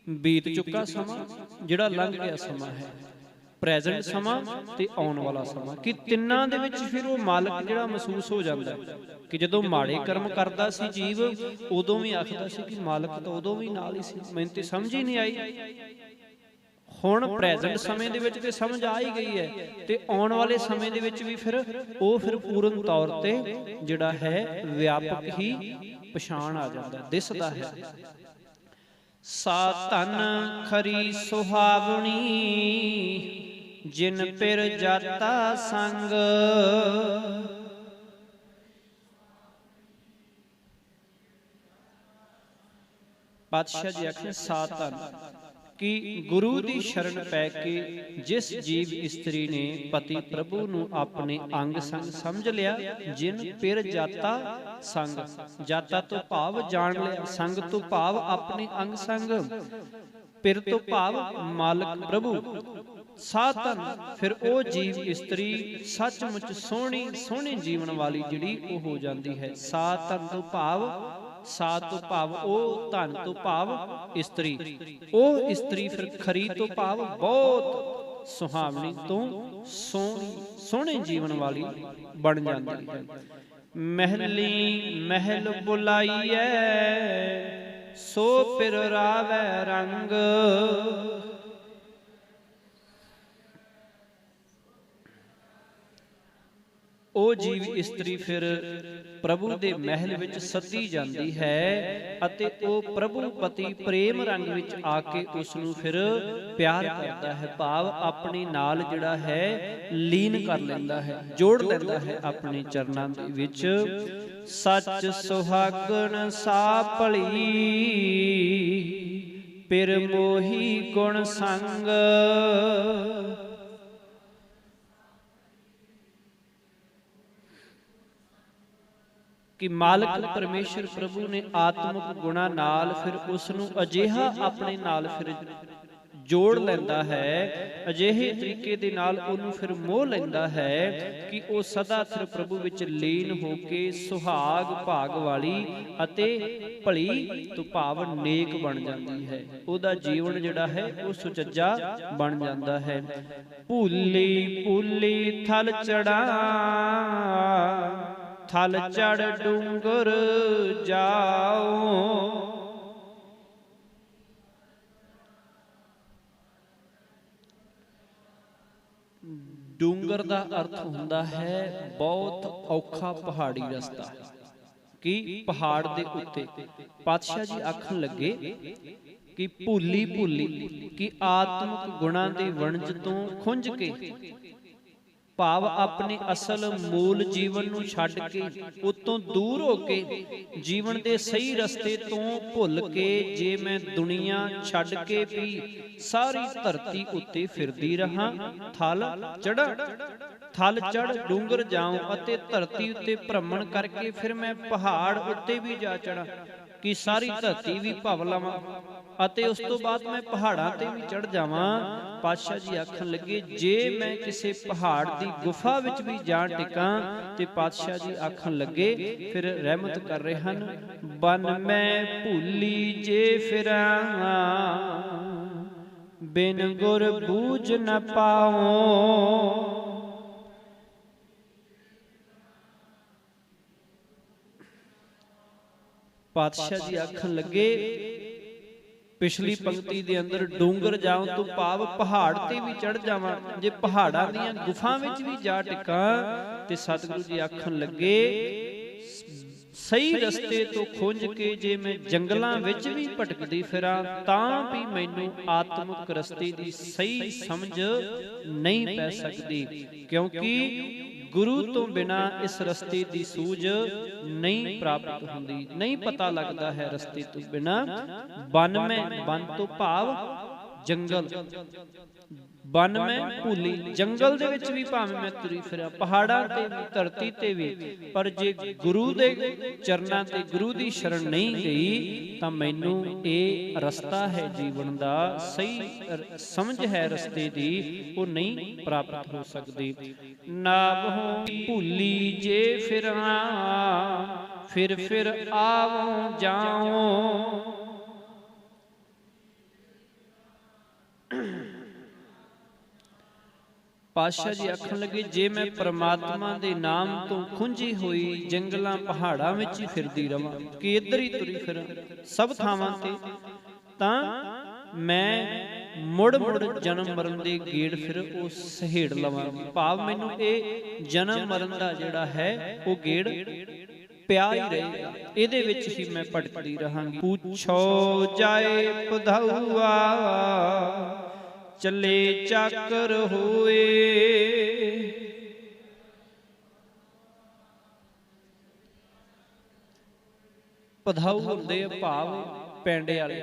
ਬੀਤ ਚੁੱਕਾ ਸਮਾਂ, ਜਿਹੜਾ ਲੰਘ ਗਿਆ ਸਮਾਂ ਹੈ, ਪ੍ਰੈਜ਼ੈਂਟ ਸਮਾਂ ਤੇ ਆਉਣ ਵਾਲਾ ਸਮਾਂ, ਕਿ ਤਿੰਨਾਂ ਦੇ ਵਿੱਚ ਫਿਰ ਉਹ ਮਾਲਕ ਜਿਹੜਾ ਮਹਿਸੂਸ ਹੋ ਜਾਂਦਾ ਹੈ। ਕਿ ਜਦੋਂ ਮਾੜੇ ਕਰਮ ਕਰਦਾ ਸੀ ਜੀਵ, ਉਦੋਂ ਵੀ ਆਖਦਾ ਸੀ ਕਿ ਮਾਲਕ ਤਾਂ ਉਦੋਂ ਵੀ ਨਾਲ ਹੀ ਸੀ, ਮੈਨੂੰ ਤੇ ਸਮਝ ਹੀ ਨਹੀਂ ਆਈ। ਹੁਣ ਪ੍ਰੈਜ਼ੈਂਟ ਸਮੇਂ ਦੇ ਵਿੱਚ ਤੇ ਸਮਝ ਆ ਹੀ ਗਈ ਹੈ, ਤੇ ਆਉਣ ਵਾਲੇ ਸਮੇਂ ਦੇ ਵਿੱਚ ਵੀ ਫਿਰ ਪੂਰਨ ਤੌਰ ਤੇ ਜਿਹੜਾ ਹੈ ਵਿਆਪਕ ਹੀ ਪਛਾਣ ਆ ਜਾਂਦਾ, ਦਿਸਦਾ ਹੈ। ਸਾ ਧਨ ਖਰੀ ਸੁਹਾਵਣੀ ਜਿਨ ਪਿਰ ਜਾਤਾ ਸੰਗ। ਪਾਤਸ਼ਾਹ ਜੀ ਆਖੇ ਸਾ ਧਨ, ਕਿ ਗੁਰੂ ਦੀ ਸ਼ਰਨ ਪੈ ਕੇ ਜਿਸ ਜੀਵ ਇਸਤਰੀ ਨੇ ਪਤੀ ਪ੍ਰਭੂ ਨੂੰ ਆਪਣੇ ਅੰਗ ਸੰਗ ਸਮਝ ਲਿਆ, ਜਿਨ ਪਿਰ ਜਾਤਾ ਸੰਗ, ਜਾਤਾ ਤੋਂ ਭਾਵ ਜਾਣ ਲਿਆ, ਸੰਗ ਤੋਂ ਭਾਵ ਆਪਣੇ ਅੰਗ ਸੰਗ, ਪਿਰ ਤੋਂ ਭਾਵ ਮਾਲਕ ਪ੍ਰਭੂ। ਸਾਧਨ ਫਿਰ ਉਹ ਜੀਵ ਇਸਤਰੀ ਸੱਚਮੁੱਚ ਸੋਹਣੇ ਜੀਵਨ ਵਾਲੀ ਜਿਹੜੀ ਉਹ ਹੋ ਜਾਂਦੀ ਹੈ। ਸਾਧਨ ਤੋਂ ਭਾਵ, ਸਾਧ ਤੋਂ ਭਾਵ ਉਹ, ਧਨ ਤੋਂ ਭਾਵ ਇਸਤਰੀ। ਉਹ ਇਸਤਰੀ ਫਿਰ ਖਰੀ ਤੋਂ ਭਾਵ ਬਹੁਤ ਸੁਹਾਵਣੀ ਤੋਂ ਸੋਹਣੇ ਜੀਵਨ ਵਾਲੀ ਬਣ ਜਾਂਦੀ ਹੈ। ਮਹਿਲੀ ਮਹਿਲ ਬੁਲਾਈਐ ਸੋ ਪਿਰ ਰਾਵੈ ਰੰਗ। ਉਹ ਜੀਵ ਇਸਤਰੀ ਫਿਰ ਪ੍ਰਭੂ ਦੇ ਮਹਿਲ ਵਿੱਚ ਸੱਦੀ ਜਾਂਦੀ ਹੈ, ਅਤੇ ਉਹ ਪ੍ਰਭੂ ਪਤੀ ਪ੍ਰੇਮ ਰੰਗ ਵਿੱਚ ਆ ਕੇ ਉਸ ਨੂੰ ਫਿਰ ਪਿਆਰ ਕਰਦਾ ਹੈ, ਭਾਵ ਆਪਣੇ ਨਾਲ ਜਿਹੜਾ ਹੈ ਲੀਨ ਕਰ ਲੈਂਦਾ ਹੈ, ਜੋੜ ਲੈਂਦਾ ਹੈ ਆਪਣੇ ਚਰਨਾਂ ਦੇ ਵਿੱਚ। ਸੱਚ ਸੁਹਾਗਣ ਸਾ ਭਲੀ ਪਿਰ ਮੋਹੀ ਗੁਣ ਸੰਗ। ਕਿ ਮਾਲਕ ਪਰਮੇਸ਼ਰ ਪ੍ਰਭੂ ਨੇ ਆਤਮਿਕ ਗੁਣਾਂ ਨਾਲ ਫਿਰ ਉਸ ਨੂੰ ਅਜਿਹਾ ਆਪਣੇ ਨਾਲ ਫਿਰ ਜੋੜ ਲੈਂਦਾ ਹੈ, ਅਜਿਹੇ ਤਰੀਕੇ ਦੇ ਨਾਲ ਉਹਨੂੰ ਫਿਰ ਮੋਹ ਲੈਂਦਾ ਹੈ ਕਿ ਉਹ ਸਦਾ ਫਿਰ ਪ੍ਰਭੂ ਵਿੱਚ ਲੀਨ ਹੋ ਕੇ ਸੁਹਾਗ ਭਾਗ ਵਾਲੀ ਅਤੇ ਭਲੀ ਤੋਂ ਭਾਵ ਨੇਕ ਬਣ ਜਾਂਦੀ ਹੈ। ਉਹਦਾ ਜੀਵਨ ਜਿਹੜਾ ਹੈ ਉਹ ਸੁਚੱਜਾ ਬਣ ਜਾਂਦਾ ਹੈ। ਭੂਲੀ ਭੂਲੀ ਥਲ ਚੜਾ ਥਲ ਚੜ ਡੂੰਗਰ ਜਾਓ। ਡੂੰਗਰ ਦਾ ਅਰਥ ਹੁੰਦਾ ਹੈ ਬਹੁਤ ਔਖਾ ਪਹਾੜੀ ਰਸਤਾ, ਕਿ ਪਹਾੜ ਦੇ ਉੱਤੇ। ਪਾਤਸ਼ਾਹ ਜੀ ਆਖਣ ਲੱਗੇ कि भूली भूली कि आत्मक गुणां दी वणज तो खुंज के, भाव अपने असल मूल जीवन नूं छड्ड के, उतों दूर हो के, जीवन के सही रस्ते तो भुल के, जे मैं दुनिया छड्ड के भी सारी धरती उत्ते फिरदी रहा, थल चढ़ डूंगर जाऊं अते धरती उत्ते भ्रमण करके फिर मैं पहाड़ उत्ते भी जा चढ़ा, कि सारी धरती भी भव लवां ਅਤੇ ਉਸ ਤੋਂ ਬਾਅਦ मैं पहाड़ां ते भी चढ़ जावां। पातशाह जी आखण लगे जे मैं किसी पहाड़ की गुफा विच भी जा टिकां ते पातशाह जी आखण लगे फिर रहमत कर रहे हैं, बन मैं भूली जे फिरां बिन गुर बूझ न पाऊं। पातशाह जी आखण लगे पिछली पंक्ति दे अंदर डूंगर जाऊं तो भाव पहाड़ ते भी चढ़ जावां, जे पहाड़ां दीयां गुफां विच भी जा टिकां ते सतगुरु जी आखण लगे सही रस्ते तो खुंज के जे मैं जंगलां विच भी भटकदी फिरां तां भी मैनूं आत्मक रस्ते दी सही समझ नहीं पै सकदी, क्योंकि गुरु तो बिना इस रस्ते की सूझ नहीं प्राप्त होंदी, नहीं पता लगता है रस्ते तो बिना। बन में, बन तो भाव जंगल, बन में भूली, जंगल दे विच भी भावें मैं तुरी फिरां, पहाड़ां ते भी धरती ते भी, पर जे गुरु दे चरनां ते गुरु दी शरण नहीं गई तां मैनूं ये रस्ता है जीवन दा, सही समझ है रस्ते दी, वो नहीं प्राप्त हो सकदी। नाभों भूली जे फिरां फिर आवों जाऊं। पातशाह जी आखण लगे जे मैं परमात्मा दे नाम तो खुंजी हुई जंगलां पहाड़ां विच ही फिरदी रवां, कि इधर ही तुरी फिरां सब थावां ते, तां मैं मुड़ जन्म मरण दे गेड़ फिर वो सहेड़ लवांगी। भाव मैनूं ये जन्म मरण दा जिहड़ा है वो गेड़ पिया ही रहेगा, इहदे विच ही मैं भटकदी रहांगी। पूछो जाए पधाउआ चले चाकर होए, पधाऊ हुंदे भाव पैंडे वाले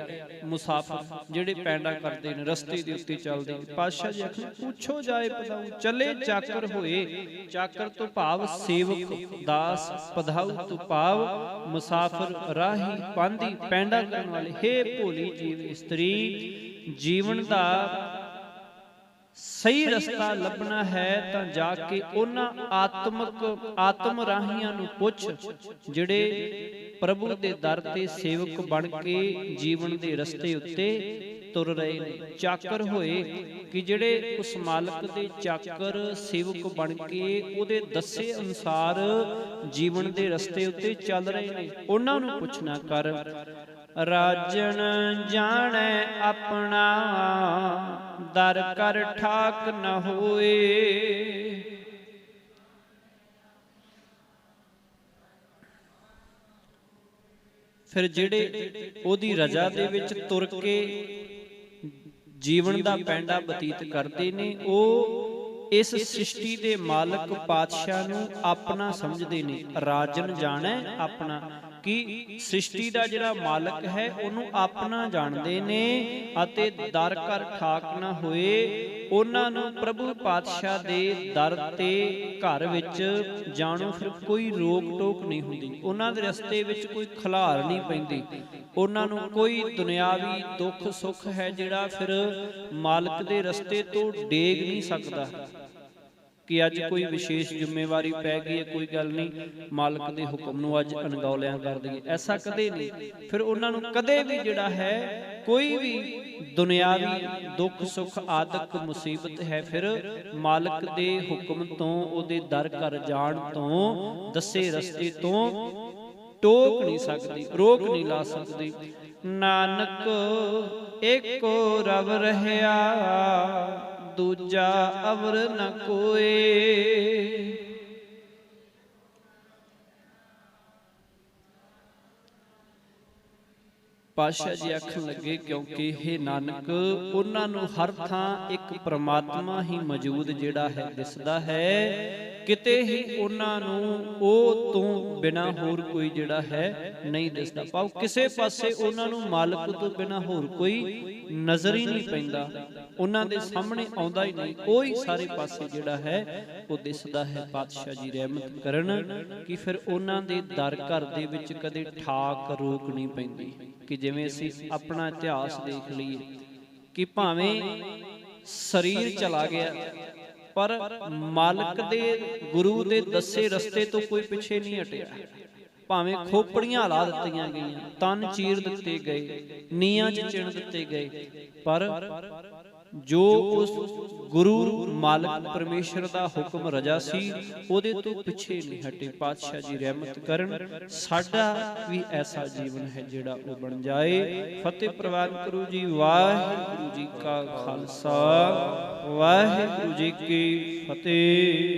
मुसाफिर जिहड़े पैंडा करते हैं रस्ते के उत्ते चलते। पातशाह जी आखिर पूछो जाए पधाऊ चले चाकर होए, चाकर तो भाव सेवक दास, पधाऊ तो भाव मुसाफिर राही पांधी पैंडा करने वाले। हे भोली जीव स्त्री, जीवन का सही रस्ता लभना है तां जाके उन्हां आत्म राहियां नूं पुछ जिहड़े प्रभु दे दर ते सेवक बन के जीवन दे रस्ते उत्ते तुर रहे ने। चाकर होए कि जिहड़े उस मालक दे चाकर सेवक बन के उहदे दस्से अनुसार जीवन दे रस्ते उत्ते चल रहे ने, उन्हां नूं पुछना कर। राजन जाने अपना दर कर ठाक न होए, फिर जिहड़े ओदी रजा दे विच तुर के जीवन दा पैंडा बतीत करते ने, ओ इस सृष्टि दे मालक पातशाह नूं अपना समझदे ने। राजन जाने अपना कि सृष्टि का जिहड़ा मालक है उन्हों अपना जानते ने, अते दर कर ठाक ना होए, उन्हां नूं प्रभु पातशाह दे दर ते घर विच जाणो फिर कोई रोक टोक नहीं हुंदी, उन्हां दे रस्ते विच कोई खलार नहीं पैंदी, उन्हां नूं कोई दुनियावी दुख सुख है जिहड़ा फिर मालक दे रस्ते तो डेग नहीं सकदा कि अज कोई विशेष जिम्मेवारी पै गई है, कोई गल नहीं मालक के हुक्म नूं अज अणगौलियां कर दईए, ऐसा कदे नहीं। फिर उन्हां नूं कदे भी जिहड़ा है कोई भी दुनियावी दुख सुख आदक मुसीबत है फिर मालक दे हुक्म तो उहदे दर कर जाण तो दसे रस्ते तो टोक नहीं सकदी, रोक नहीं ला सकदी। नानक एको रब रहया दूजा अवर न कोए, ਪਾਤਸ਼ਾਹ ਜੀ ਆਖਣ ਲੱਗੇ, ਕਿਉਂਕਿ ਇਹ ਨਾਨਕ ਉਹਨਾਂ ਨੂੰ ਹਰ ਥਾਂ ਇੱਕ ਪ੍ਰਮਾਤਮਾ ਹੀ ਮੌਜੂਦ ਜਿਹੜਾ ਹੈ ਦਿਸਦਾ ਹੈ, ਕਿਤੇ ਹੀ ਉਹਨਾਂ ਨੂੰ ਉਹ ਤੋਂ ਬਿਨਾਂ ਹੋਰ ਕੋਈ ਜਿਹੜਾ ਹੈ ਨਹੀਂ ਦਿਸਦਾ। ਭਾਵ ਕਿਸੇ ਪਾਸੇ ਉਹਨਾਂ ਨੂੰ ਮਾਲਕ ਤੋਂ ਬਿਨਾਂ ਹੋਰ ਕੋਈ ਨਜ਼ਰ ਹੀ ਨਹੀਂ ਪੈਂਦਾ, ਉਹਨਾਂ ਦੇ ਸਾਹਮਣੇ ਆਉਂਦਾ ਹੀ ਨਹੀਂ, ਉਹ ਹੀ ਸਾਰੇ ਪਾਸੇ ਜਿਹੜਾ ਹੈ ਉਹ ਦਿਸਦਾ ਹੈ। ਪਾਤਸ਼ਾਹ ਜੀ ਰਹਿਮਤ ਕਰਨ ਕਿ ਫਿਰ ਉਹਨਾਂ ਦੇ ਦਰ ਘਰ ਦੇ ਵਿੱਚ ਕਦੇ ਠਾਕ ਰੋਕ ਨਹੀਂ ਪੈਂਦੀ। ਕਿ ਜਿਵੇਂ ਅਸੀਂ ਆਪਣਾ ਇਤਿਹਾਸ ਦੇਖ ਲਈਏ ਕਿ ਭਾਵੇਂ ਸਰੀਰ ਚਲਾ ਗਿਆ ਪਰ ਮਾਲਕ ਦੇ ਗੁਰੂ ਦੇ ਦੱਸੇ ਰਸਤੇ ਤੋਂ ਕੋਈ ਪਿੱਛੇ ਨਹੀਂ ਹਟਿਆ। ਭਾਵੇਂ ਖੋਪੜੀਆਂ ਹਿਲਾ ਦਿੱਤੀਆਂ ਗਈਆਂ, ਤਨ ਚੀਰ ਦਿੱਤੇ ਗਏ, ਨੀਹਾਂ 'ਚ ਚਿਣ ਦਿੱਤੇ ਗਏ, ਪਰ ਜੋ ਉਸ ਗੁਰੂ ਮਾਲਕ ਪਰਮੇਸ਼ਰ ਦਾ ਹੁਕਮ ਰਜਾ ਸੀ ਉਹਦੇ ਤੋਂ ਪਿੱਛੇ ਨਹੀਂ ਹਟੇ। ਪਾਤਸ਼ਾਹ ਜੀ ਰਹਿਮਤ ਕਰਨ ਸਾਡਾ ਵੀ ਐਸਾ ਜੀਵਨ ਹੈ ਜਿਹੜਾ ਉਹ ਬਣ ਜਾਏ। ਫਤਿਹ ਪ੍ਰਵਾਨ ਕਰੋ ਜੀ। ਵਾਹਿਗੁਰੂ ਜੀ ਕਾ ਖਾਲਸਾ, ਵਾਹਿਗੁਰੂ ਜੀ ਕੀ ਫਤਿਹ।